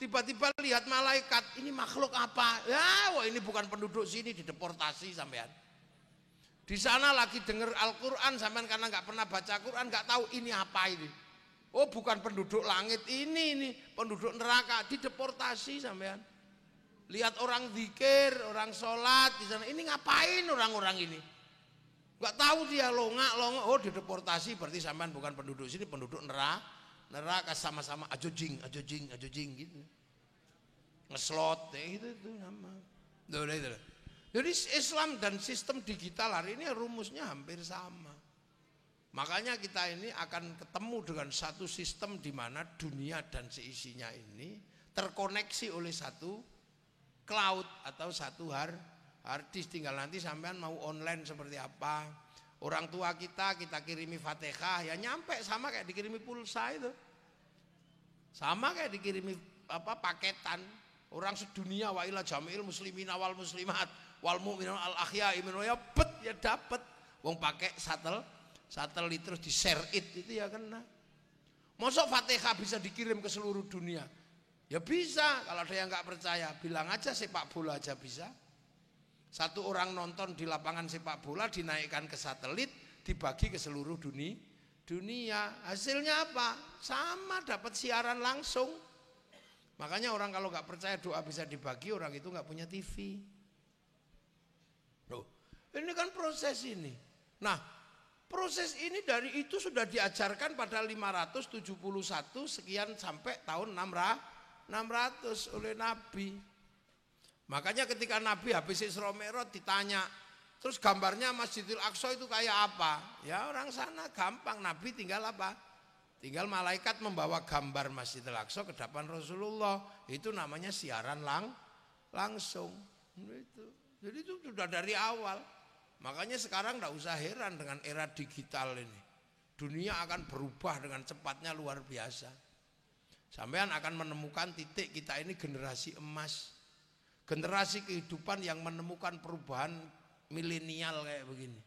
tiba-tiba lihat malaikat, ini makhluk apa? Ya, wah ini bukan penduduk sini, dideportasi sampean. Di sana lagi dengar Al-Quran, sampean karena nggak pernah baca Quran nggak tahu ini apa ini. Oh bukan penduduk langit ini penduduk neraka, dideportasi sampean. Lihat orang zikir, orang sholat di sana, ini ngapain orang-orang ini? Gak tahu dia longak, oh dideportasi berarti sampean bukan penduduk sini, penduduk neraka sama-sama ajojing gitu. Ngeslot itu nama. Jadi Islam dan sistem digital hari ini rumusnya hampir sama. Makanya kita ini akan ketemu dengan satu sistem di mana dunia dan seisinya ini terkoneksi oleh satu cloud atau satu hard disk. Tinggal nanti sampean mau online seperti apa. Orang tua kita kirimi Fatihah ya nyampe sama kayak dikirimi pulsa itu. Sama kayak dikirimi paketan. Orang sedunia wa ila jami'il muslimin wal muslimat wal mu'minin al ahya'i minhum ya bet ya dapat. Wong pakai satelit terus di share it itu ya kena. Masa Fatihah bisa dikirim ke seluruh dunia? Ya bisa, kalau ada yang nggak percaya bilang aja sepak bola aja bisa. Satu orang nonton di lapangan sepak bola dinaikkan ke satelit, dibagi ke seluruh dunia. Hasilnya apa? Sama, dapat siaran langsung. Makanya orang kalau nggak percaya doa bisa dibagi, orang itu nggak punya TV. Loh, ini kan proses ini. Nah, proses ini dari itu sudah diajarkan pada 571 sekian sampai tahun 600 oleh Nabi. Makanya ketika Nabi habis Isra Mi'raj ditanya, terus gambarnya Masjidil Aqsa itu kayak apa? Ya orang sana gampang, Nabi tinggal apa? Tinggal malaikat membawa gambar Masjidil Aqsa ke depan Rasulullah. Itu namanya siaran langsung. Jadi itu sudah dari awal. Makanya sekarang tidak usah heran dengan era digital ini. Dunia akan berubah dengan cepatnya luar biasa. Sampean akan menemukan titik kita ini generasi emas. Generasi kehidupan yang menemukan perubahan milenial kayak begini.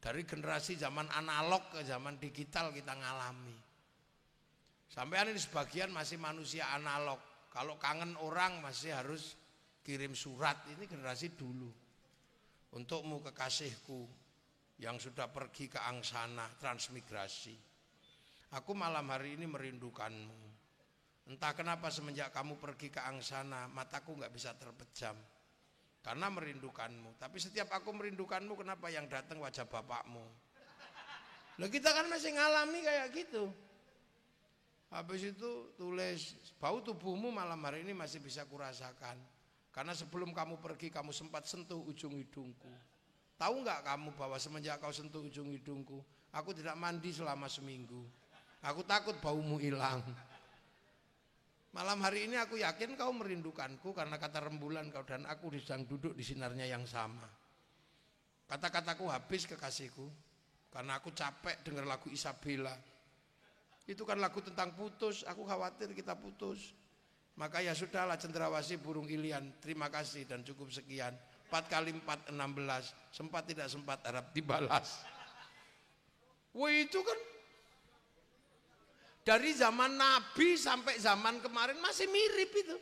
Dari generasi zaman analog ke zaman digital kita ngalami. Sampean ini sebagian masih manusia analog. Kalau kangen orang masih harus kirim surat. Ini generasi dulu. Untukmu kekasihku yang sudah pergi ke angsana transmigrasi. Aku malam hari ini merindukanmu. Entah kenapa semenjak kamu pergi ke angsana mataku nggak bisa terpejam karena merindukanmu. Tapi setiap aku merindukanmu kenapa yang datang wajah bapakmu? Nah kita kan masih ngalami kayak gitu. Habis itu tulis bau tubuhmu malam hari ini masih bisa kurasakan. Karena sebelum kamu pergi kamu sempat sentuh ujung hidungku. Tahu nggak kamu bahwa semenjak kau sentuh ujung hidungku, aku tidak mandi selama seminggu. Aku takut baumu hilang. Malam hari ini aku yakin kau merindukanku karena kata rembulan kau dan aku sedang duduk di sinarnya yang sama. Kata-kataku habis kekasihku karena aku capek dengar lagu Isabella. Itu kan lagu tentang putus, aku khawatir kita putus. Maka ya sudahlah cendrawasih burung ilian, terima kasih dan cukup sekian. 4 kali 4 16, sempat tidak sempat harap dibalas. Wah itu kan dari zaman Nabi sampai zaman kemarin masih mirip itu.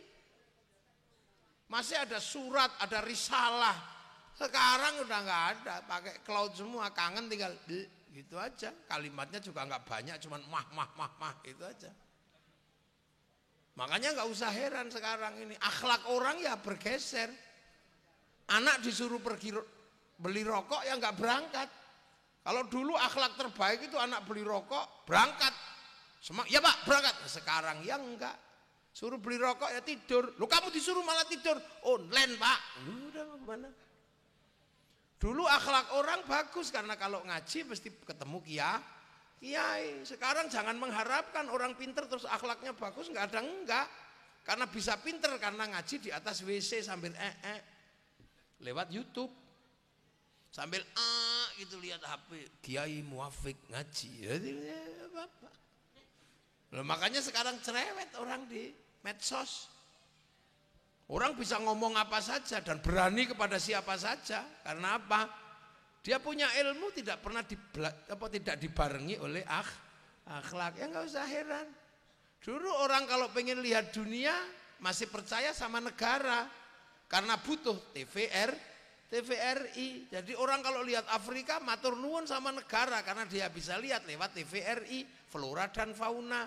Masih ada surat, ada risalah. Sekarang udah nggak ada, pakai cloud semua, kangen tinggal gitu aja. Kalimatnya juga nggak banyak, cuman mah itu aja. Makanya nggak usah heran sekarang ini akhlak orang ya bergeser. Anak disuruh pergi beli rokok ya nggak berangkat. Kalau dulu akhlak terbaik itu anak beli rokok berangkat. Ya pak berangkat. Sekarang ya enggak. Suruh beli rokok ya tidur. Loh kamu disuruh malah tidur. Online pak. Udah mau kemana? Dulu akhlak orang bagus karena kalau ngaji mesti ketemu kiai. Sekarang jangan mengharapkan orang pinter terus akhlaknya bagus, enggak. Karena bisa pinter karena ngaji di atas WC sambil lewat YouTube. Sambil gitu lihat HP, Kiai Muafik ngaji. Ya apa-apa. Loh, makanya sekarang cerewet orang di medsos. Orang bisa ngomong apa saja dan berani kepada siapa saja. Karena apa? Dia punya ilmu tidak pernah tidak dibarengi oleh akhlak. Ya nggak usah heran. Dulu orang kalau pengen lihat dunia masih percaya sama negara karena butuh TVRI. Jadi orang kalau lihat Afrika matur nuwun sama negara karena dia bisa lihat lewat TVRI flora dan fauna.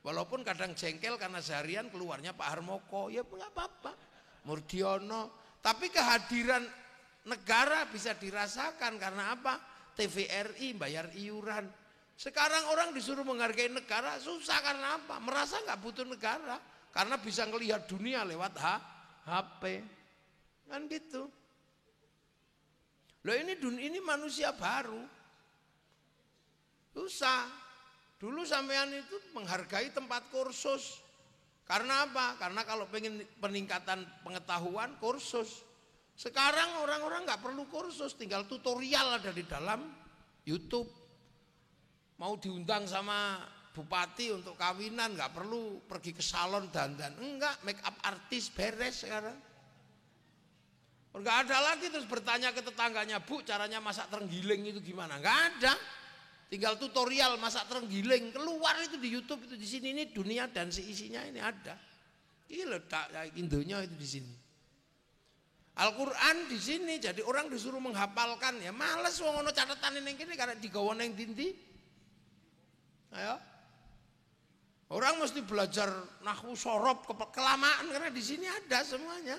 Walaupun kadang jengkel karena seharian keluarnya Pak Harmoko, ya nggak apa-apa. Murdiono, tapi kehadiran negara bisa dirasakan karena apa? TVRI bayar iuran. Sekarang orang disuruh menghargai negara susah karena apa? Merasa nggak butuh negara karena bisa ngelihat dunia lewat HP. Kan gitu. Loh ini manusia baru. Susah. Dulu sampean itu menghargai tempat kursus. Karena apa? Karena kalau pengen peningkatan pengetahuan kursus. Sekarang orang-orang nggak perlu kursus, tinggal tutorial ada di dalam YouTube. Mau diundang sama bupati untuk kawinan nggak perlu pergi ke salon dandan, enggak, make up artis beres sekarang. Enggak ada lagi terus bertanya ke tetangganya, Bu caranya masak terenggiling itu gimana? Enggak ada, tinggal tutorial masak terenggiling keluar itu di YouTube itu di sini, ini dunia dan isinya ini ada. Ini letak Indonya itu di sini. Al-Quran di sini, jadi orang disuruh menghafalkan ya males wong ono catatan ini karena digawa neng dindi. Ayo. Orang mesti belajar nahwu sorob kelamaan karena di sini ada semuanya.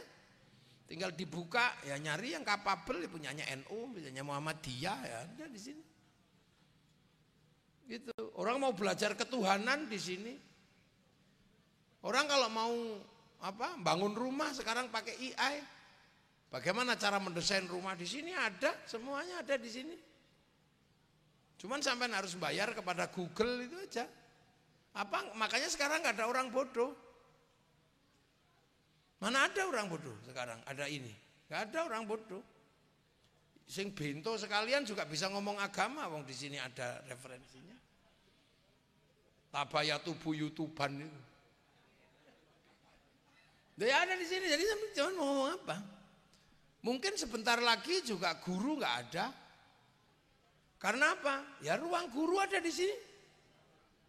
Tinggal dibuka ya nyari yang kapabel ya punyanya NU, punyanya Muhammadiyah ya ada di sini. Gitu. Orang mau belajar ketuhanan di sini. Orang kalau mau bangun rumah sekarang pakai AI. Bagaimana cara mendesain rumah di sini ada, semuanya ada di sini. Cuman sampai harus bayar kepada Google itu aja. Makanya sekarang nggak ada orang bodoh. Mana ada orang bodoh sekarang? Ada ini. Nggak ada orang bodoh. Sing bento sekalian juga bisa ngomong agama, wong di sini ada referensinya. Tabayatu buyutuban itu. Dia ada di sini, jadi cuman mau ngomong apa? Mungkin sebentar lagi juga guru nggak ada. Karena apa? Ya ruang guru ada di sini.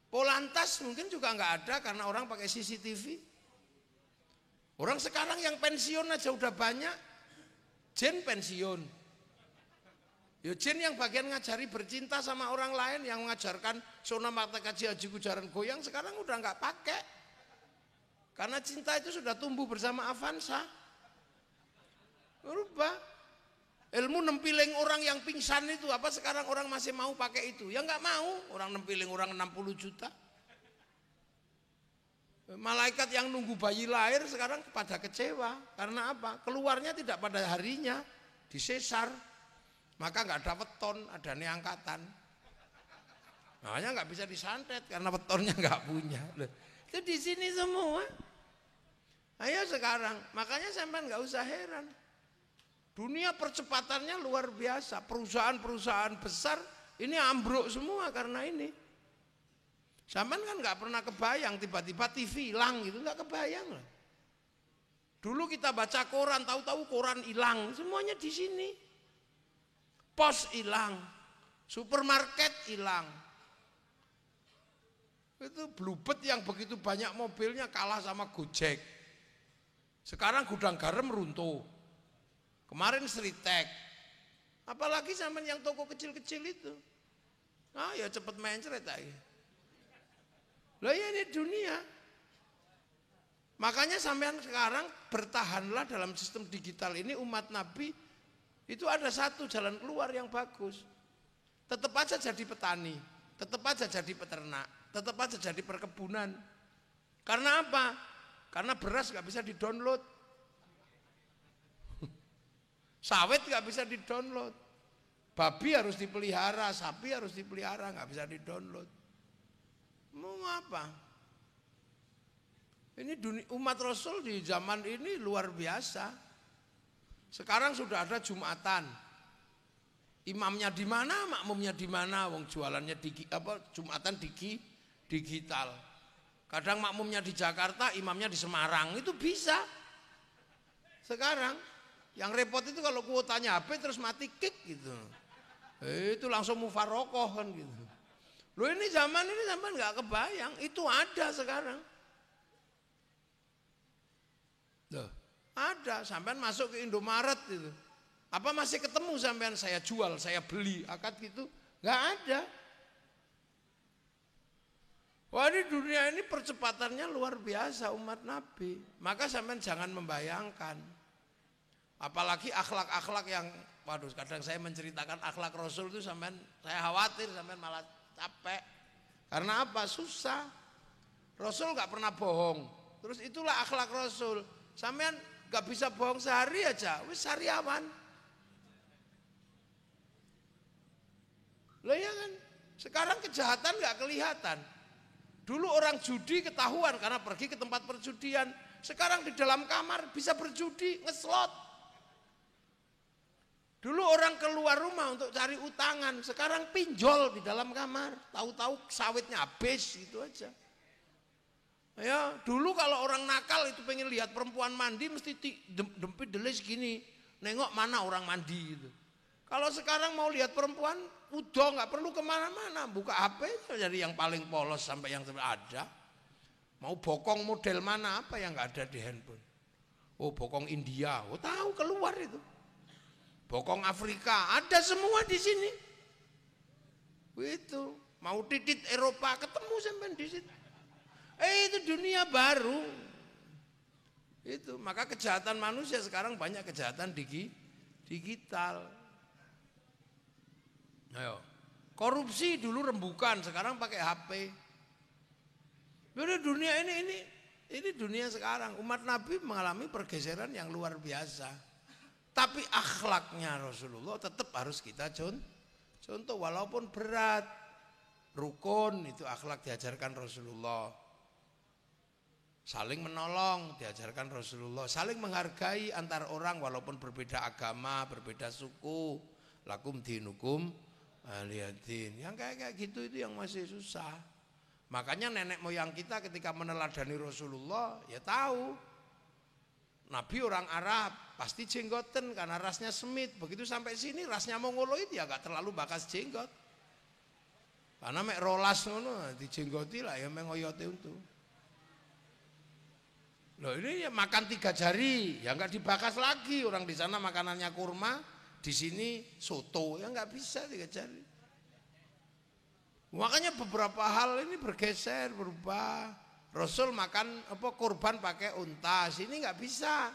Polantas mungkin juga nggak ada karena orang pakai CCTV. Orang sekarang yang pensiun aja udah banyak. Jen pensiun. Ya Jen yang bagian ngajari bercinta sama orang lain, yang mengajarkan Sona Mata Kaji Haji Kujaran Goyang sekarang udah nggak pakai. Karena cinta itu sudah tumbuh bersama Avanza. Berubah. Ilmu nempiling orang yang pingsan itu apa sekarang orang masih mau pakai itu? Ya nggak mau, orang nempiling orang 60 juta. Malaikat yang nunggu bayi lahir sekarang pada kecewa. Karena apa? Keluarnya tidak pada harinya, disesar. Maka nggak ada weton, ada neangkatan. Makanya nggak bisa disantet karena wetonnya nggak punya. Itu di sini semua. Ayo sekarang, makanya sampean nggak usah heran. Dunia percepatannya luar biasa. Perusahaan-perusahaan besar ini ambruk semua karena ini. Sampean kan nggak pernah kebayang tiba-tiba TV hilang gitu, nggak kebayang lah. Dulu kita baca koran, tahu-tahu koran hilang, semuanya di sini. Pos hilang, supermarket hilang. Itu Bluebird yang begitu banyak mobilnya kalah sama Gojek. Sekarang gudang garam runtuh. Kemarin Sritek, apalagi sampean yang toko kecil-kecil itu, ya cepet mencret aja. Loh ya ini dunia. Makanya sampean sekarang bertahanlah dalam sistem digital ini, umat Nabi itu ada satu jalan keluar yang bagus. Tetap aja jadi petani, tetap aja jadi peternak, tetap aja jadi perkebunan. Karena apa? Karena beras nggak bisa di-download. Sawit nggak bisa di-download. Babi harus dipelihara, sapi harus dipelihara, nggak bisa di-download. Mau apa? Ini umat Rasul di zaman ini luar biasa. Sekarang sudah ada Jumatan. Imamnya di mana, makmumnya di mana, wong jualannya Jumatan digital. Kadang makmumnya di Jakarta, imamnya di Semarang, itu bisa. Sekarang yang repot itu kalau kuotanya HP terus mati kick gitu. Itu langsung mufarokoh kan gitu. Loh ini zaman nggak kebayang, itu ada sekarang. Loh, ada, sampean masuk ke Indomaret itu. Apa masih ketemu sampean saya jual, saya beli, akad gitu? Nggak ada. Wah di dunia ini percepatannya luar biasa umat Nabi. Maka sampean jangan membayangkan. Apalagi akhlak-akhlak yang, waduh kadang saya menceritakan akhlak Rasul itu sampean, saya khawatir sampean malah capek. Karena apa? Susah. Rasul nggak pernah bohong. Terus itulah akhlak Rasul. Sampean nggak bisa bohong sehari aja, wis sariawan. Loh ya kan, sekarang kejahatan nggak kelihatan. Dulu orang judi ketahuan karena pergi ke tempat perjudian. Sekarang di dalam kamar bisa berjudi, ngeslot. Dulu orang keluar rumah untuk cari utangan, sekarang pinjol di dalam kamar. Tahu-tahu sawitnya habis, gitu aja. Ya, dulu kalau orang nakal itu pengen lihat perempuan mandi mesti dempit delis gini, nengok mana orang mandi gitu. Kalau sekarang mau lihat perempuan, udah nggak perlu kemana-mana, buka HP jadi yang paling polos sampai yang ada. Mau bokong model mana apa yang nggak ada di handphone. Oh bokong India, oh tahu keluar itu. Bokong Afrika, ada semua di sini. Itu mau titit Eropa ketemu sampai di situ. Itu dunia baru. Itu maka kejahatan manusia sekarang banyak kejahatan digital. Ayo. Korupsi dulu rembukan, sekarang pakai HP. Jadi dunia ini dunia sekarang. Umat Nabi mengalami pergeseran yang luar biasa. Tapi akhlaknya Rasulullah tetap harus kita contoh walaupun berat. Rukun itu akhlak diajarkan Rasulullah. Saling menolong diajarkan Rasulullah. Saling menghargai antar orang walaupun berbeda agama, berbeda suku. Lakum dinukum aliyadin. Yang kayak gitu itu yang masih susah. Makanya nenek moyang kita ketika meneladani Rasulullah ya tahu Nabi orang Arab pasti jenggoten karena rasnya Semit. Begitu sampai sini rasnya Mongoloid ya gak terlalu bakas jenggot. Karena mek rolas ngono dijenggoti lah ya mengoyote untuk. Loh ini ya makan 3 jari ya nggak dibakas lagi. Orang di sana makanannya kurma, di sini soto ya nggak bisa 3 jari. Makanya beberapa hal ini bergeser, berubah. Rasul makan kurban pakai unta, sini nggak bisa.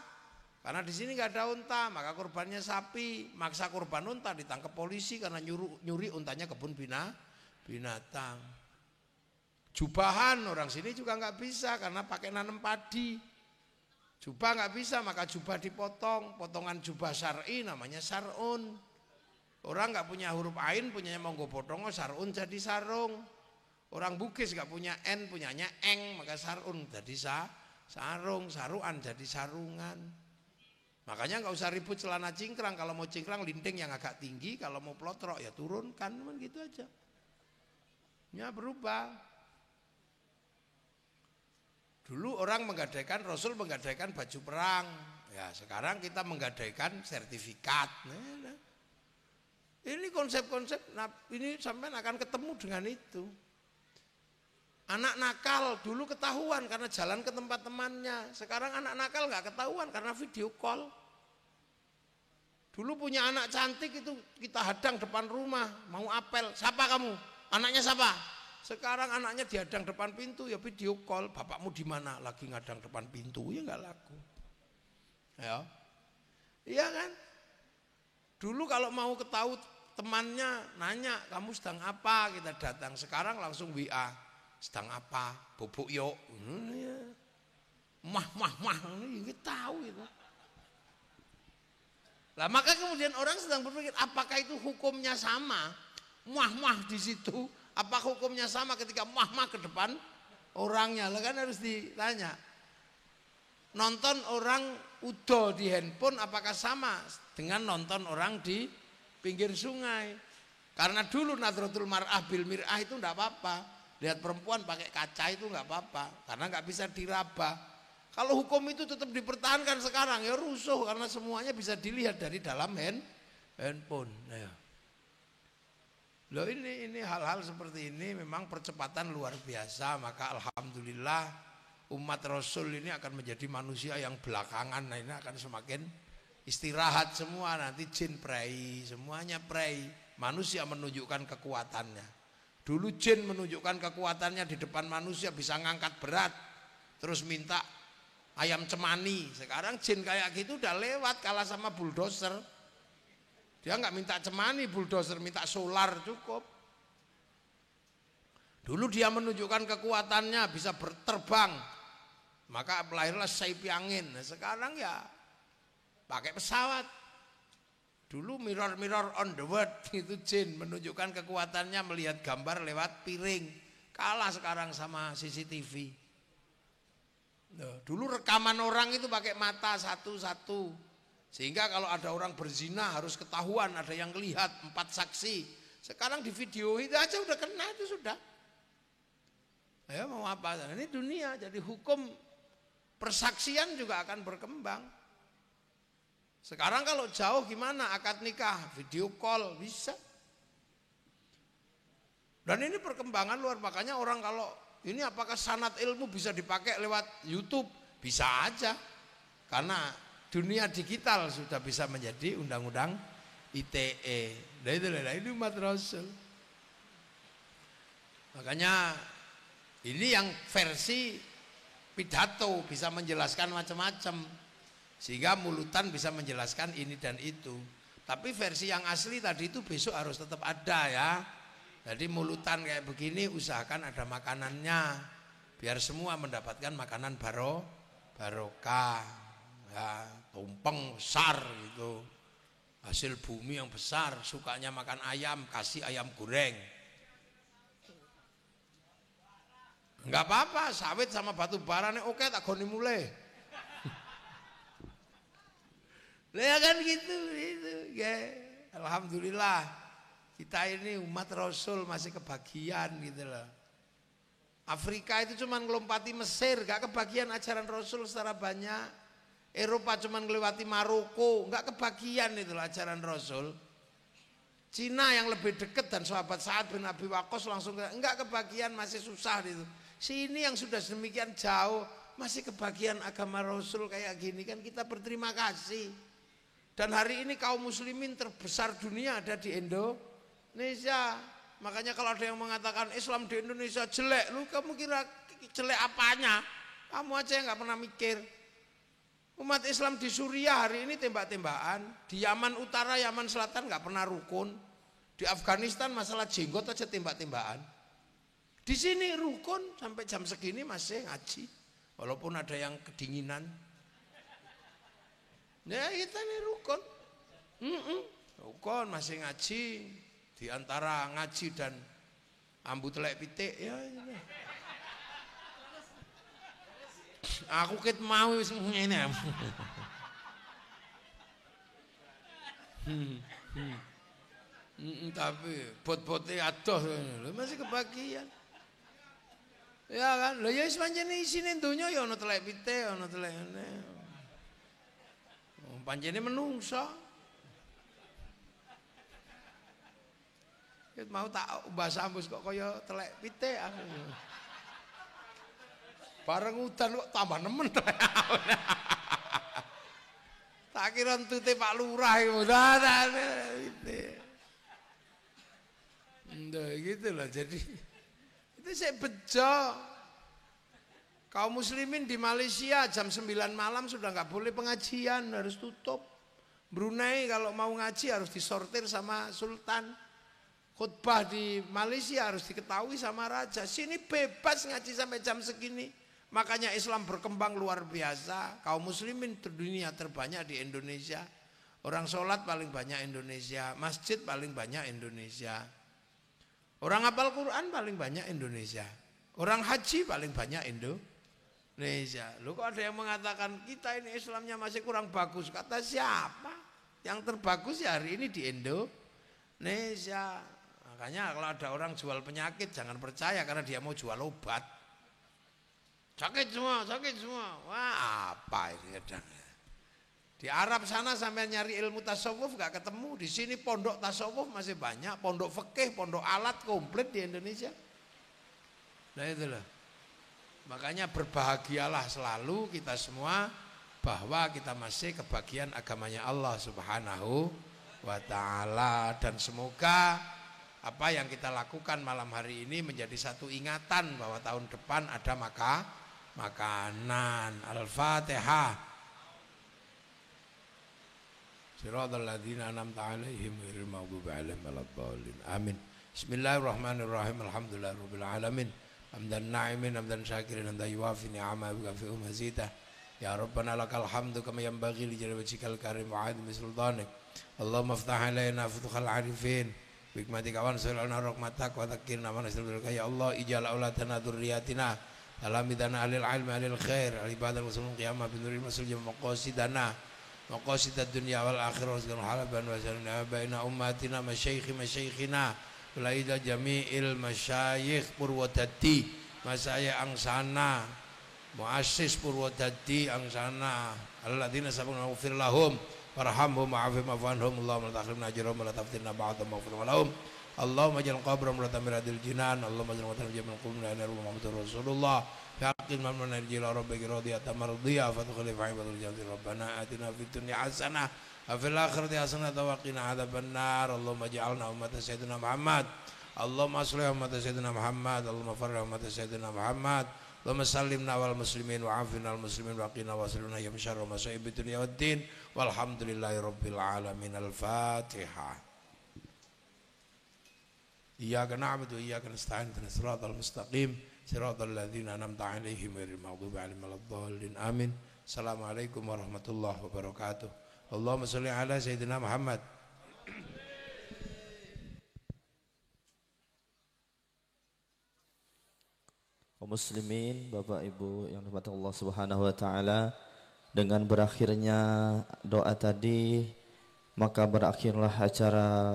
Karena di sini nggak ada unta, maka kurbannya sapi. Maksa kurban unta ditangkap polisi karena nyuri untanya kebun binatang. Jubahan orang sini juga nggak bisa karena pakai nanam padi. Jubah nggak bisa, maka jubah dipotong. Potongan jubah syar'i namanya sarun. Orang nggak punya huruf ain, punyanya monggo potongo sarun jadi sarung. Orang Bugis nggak punya n, punyanya eng, maka sarun jadi sarung, saruan jadi sarungan. Makanya nggak usah ribut celana cingkrang. Kalau mau cingkrang linting yang agak tinggi, kalau mau plotrok ya turunkan, cuman gitu aja. Ya berubah. Dulu orang menggadaikan, Rasul menggadaikan baju perang. Ya sekarang kita menggadaikan sertifikat. Nah. Ini konsep-konsep, nah ini sampai akan ketemu dengan itu. Anak nakal dulu ketahuan karena jalan ke tempat temannya. Sekarang anak nakal nggak ketahuan karena video call. Dulu punya anak cantik itu kita hadang depan rumah, mau apel, siapa kamu? Anaknya siapa? Sekarang anaknya dihadang depan pintu ya video call, bapakmu di mana? Lagi ngadang depan pintu ya nggak laku. Ya, iya kan? Dulu kalau mau ketahui temannya nanya kamu sedang apa, kita datang. Sekarang langsung WA, sedang apa? Bobok yuk. Mah, ini tahu itu. Lah maka kemudian orang sedang berpikir apakah itu hukumnya sama? Muah-muah di situ, apa hukumnya sama ketika muah-muah ke depan orangnya? Lah kan harus ditanya. Nonton orang udo di handphone apakah sama dengan nonton orang di pinggir sungai? Karena dulu Nadratul Mar'ah bil Mir'ah itu enggak apa-apa. Lihat perempuan pakai kaca itu enggak apa-apa karena enggak bisa diraba. Kalau hukum itu tetap dipertahankan sekarang ya rusuh karena semuanya bisa dilihat dari dalam handphone. Ya. Loh ini hal-hal seperti ini memang percepatan luar biasa, maka alhamdulillah umat Rasul ini akan menjadi manusia yang belakangan. Nah ini akan semakin istirahat semua, nanti jin prei, semuanya prei. Manusia menunjukkan kekuatannya. Dulu jin menunjukkan kekuatannya di depan manusia bisa ngangkat berat, terus minta ayam cemani. Sekarang jin kayak gitu udah lewat, kalah sama bulldozer. Dia nggak minta cemani, bulldozer minta solar cukup. Dulu dia menunjukkan kekuatannya bisa terbang, maka lahirlah sayap angin. Nah, sekarang ya pakai pesawat. Dulu mirror on the world itu jin menunjukkan kekuatannya melihat gambar lewat piring. Kalah sekarang sama CCTV. Nah, dulu rekaman orang itu pakai mata satu-satu. Sehingga kalau ada orang berzina harus ketahuan, ada yang lihat 4 saksi. Sekarang di video itu aja udah kena itu sudah. Ya mau apa? Ini dunia, jadi hukum persaksian juga akan berkembang. Sekarang kalau jauh gimana? Akad nikah, video call bisa. Dan ini perkembangan luar, makanya orang kalau ini apakah sanad ilmu bisa dipakai lewat YouTube? Bisa aja. Karena dunia digital sudah bisa menjadi undang-undang ITE. Nah ini umat Rasul. Makanya ini yang versi pidato bisa menjelaskan macam-macam. Sehingga mulutan bisa menjelaskan ini dan itu. Tapi versi yang asli tadi itu besok harus tetap ada ya. Jadi mulutan kayak begini usahakan ada makanannya. Biar semua mendapatkan makanan barokah. Ya, tumpeng besar gitu. Hasil bumi yang besar, sukanya makan ayam, kasih ayam goreng. Enggak apa-apa, sawit sama batu bara nih oke tak goni mulai. Ya kan gitu. Ya. Alhamdulillah kita ini umat Rasul masih kebagian gitu loh. Afrika itu cuma ngelompati Mesir, gak kebagian ajaran Rasul secara banyak. Eropa cuma ngelewati Maroko, gak kebagian itu loh ajaran Rasul. Cina yang lebih dekat dan sahabat Sa'ad bin Abi Waqqas langsung enggak kebagian, masih susah itu. Sini yang sudah sedemikian jauh masih kebagian agama Rasul kayak gini kan kita berterima kasih. Dan hari ini kaum muslimin terbesar dunia ada di Indonesia. Makanya kalau ada yang mengatakan Islam di Indonesia jelek, lu kamu kira jelek apanya? Kamu aja yang nggak pernah mikir. Umat Islam di Suriah hari ini tembak-tembakan, di Yaman Utara, Yaman Selatan nggak pernah rukun, di Afghanistan masalah jenggot aja tembak-tembakan. Di sini rukun sampai jam segini masih ngaji, walaupun ada yang kedinginan. Ya kita ini rukun, rukun masih ngaji, di antara ngaji dan ambu telek pitik ya. Aku ket mau wis ngene. Tapi bot-bote adoh masih kebagian. Ya kan, lho ya wis pancene isine donya ya ana telek pitik, ana telek ngene. Pancene menungso. Ket mau tak bahasa ambus kok kaya telek pitik aku. Bareng udan kok tambah nemen. Tak kira entute Pak Lurah iku. Ndak gitu loh. Jadi itu saya bejo. Kaum muslimin di Malaysia jam 9 malam sudah nggak boleh pengajian, harus tutup. Brunei kalau mau ngaji harus disortir sama sultan. Khutbah di Malaysia harus diketahui sama raja. Sini bebas ngaji sampai jam segini. Makanya Islam berkembang luar biasa. Kaum muslimin dunia terbanyak di Indonesia. Orang sholat paling banyak Indonesia, masjid paling banyak Indonesia. Orang hafal Quran paling banyak Indonesia. Orang haji paling banyak Indonesia. Loh kok ada yang mengatakan kita ini Islamnya masih kurang bagus. Kata siapa? Yang terbagus ya hari ini di Indonesia. Makanya kalau ada orang jual penyakit jangan percaya karena dia mau jual obat. Sakit semua. Wah apa ini kadang. Di Arab sana sampai nyari ilmu tasawuf gak ketemu. Di sini pondok tasawuf masih banyak, pondok fikih, pondok alat komplit di Indonesia. Nah itulah. Makanya berbahagialah selalu kita semua bahwa kita masih kebagian agamanya Allah Subhanahu wa taala, dan semoga apa yang kita lakukan malam hari ini menjadi satu ingatan bahwa tahun depan ada makanan. Al-Fatihah. Siratal ladzina an'amta 'alaihim ghairil maghdubi 'alaihim waladdallin. Amin. Bismillahirrahmanirrahim. Alhamdulillahirabbil alamin. Hamdan na'imin hamdan syakirin hamdan yuwafi ni'amahu wa kafi'u mazida. Ya Rabbana lakal hamdu kama yanbaghi li jalali wajhikal karim wa 'azimi sultanik. Allahumma iftah 'alaina futuhal 'arifin. Hikmatika wa ansurna rahmatak wa dzakkirna ma nasalluka ya Allah ijal auladana dzurriyyatina alamidana alil ilmi alil khair al-ibadah wa sallallahu qiyamah bi nuril masul jam maqasidana maqasid ad-dunya wal akhirah wa halaban wa sallallahu baina ummatina masyayikhina walaida jami'il masyayikh Purwodadi masaya angsana muassis Purwodadi angsana alladzina sabaquna ghfir lahum warhamhum wa'afihim wa'anhum Allahumma la tahrimna ajrahum wa la taftinna ba'dahum waghfir lahum Allahumma ja'al qabrahum murtamiratil jinan Allahumma ja'al qabrahum jamin qulubina ila Muhammadur Rasulullah yaqin man narjila rabbika radiyatan mardiyah fadkhul fi ibadil jannati rabbana atina fid dunya hasanah wa fil akhirati hasanah wa qina adzabannar Allahumma ja'alna ummatan sayyidina Muhammad Allahumma aslih ummatan sayyidina Muhammad Allahumma farrih ummatan sayyidina Muhammad Allahumma sallimna wal muslimin wa afina al muslimin wa qina wasrifna ya syarra masa'ib dunya waddin walhamdulillahi rabbil alamin. Al-Fatihah. Iyyaka na'budu wa iyyaka nasta'in ihdinas siratal mustaqim siratal ladzina an'amta 'alaihim ghairil maghdubi 'alaihim waladdallin. Amin. Assalamualaikum warahmatullahi wabarakatuh. Allahumma shalli ala sayyidina Muhammad. Kaum muslimin, Bapak Ibu yang dirahmati Allah Subhanahu wa taala, dengan berakhirnya doa tadi maka berakhirlah acara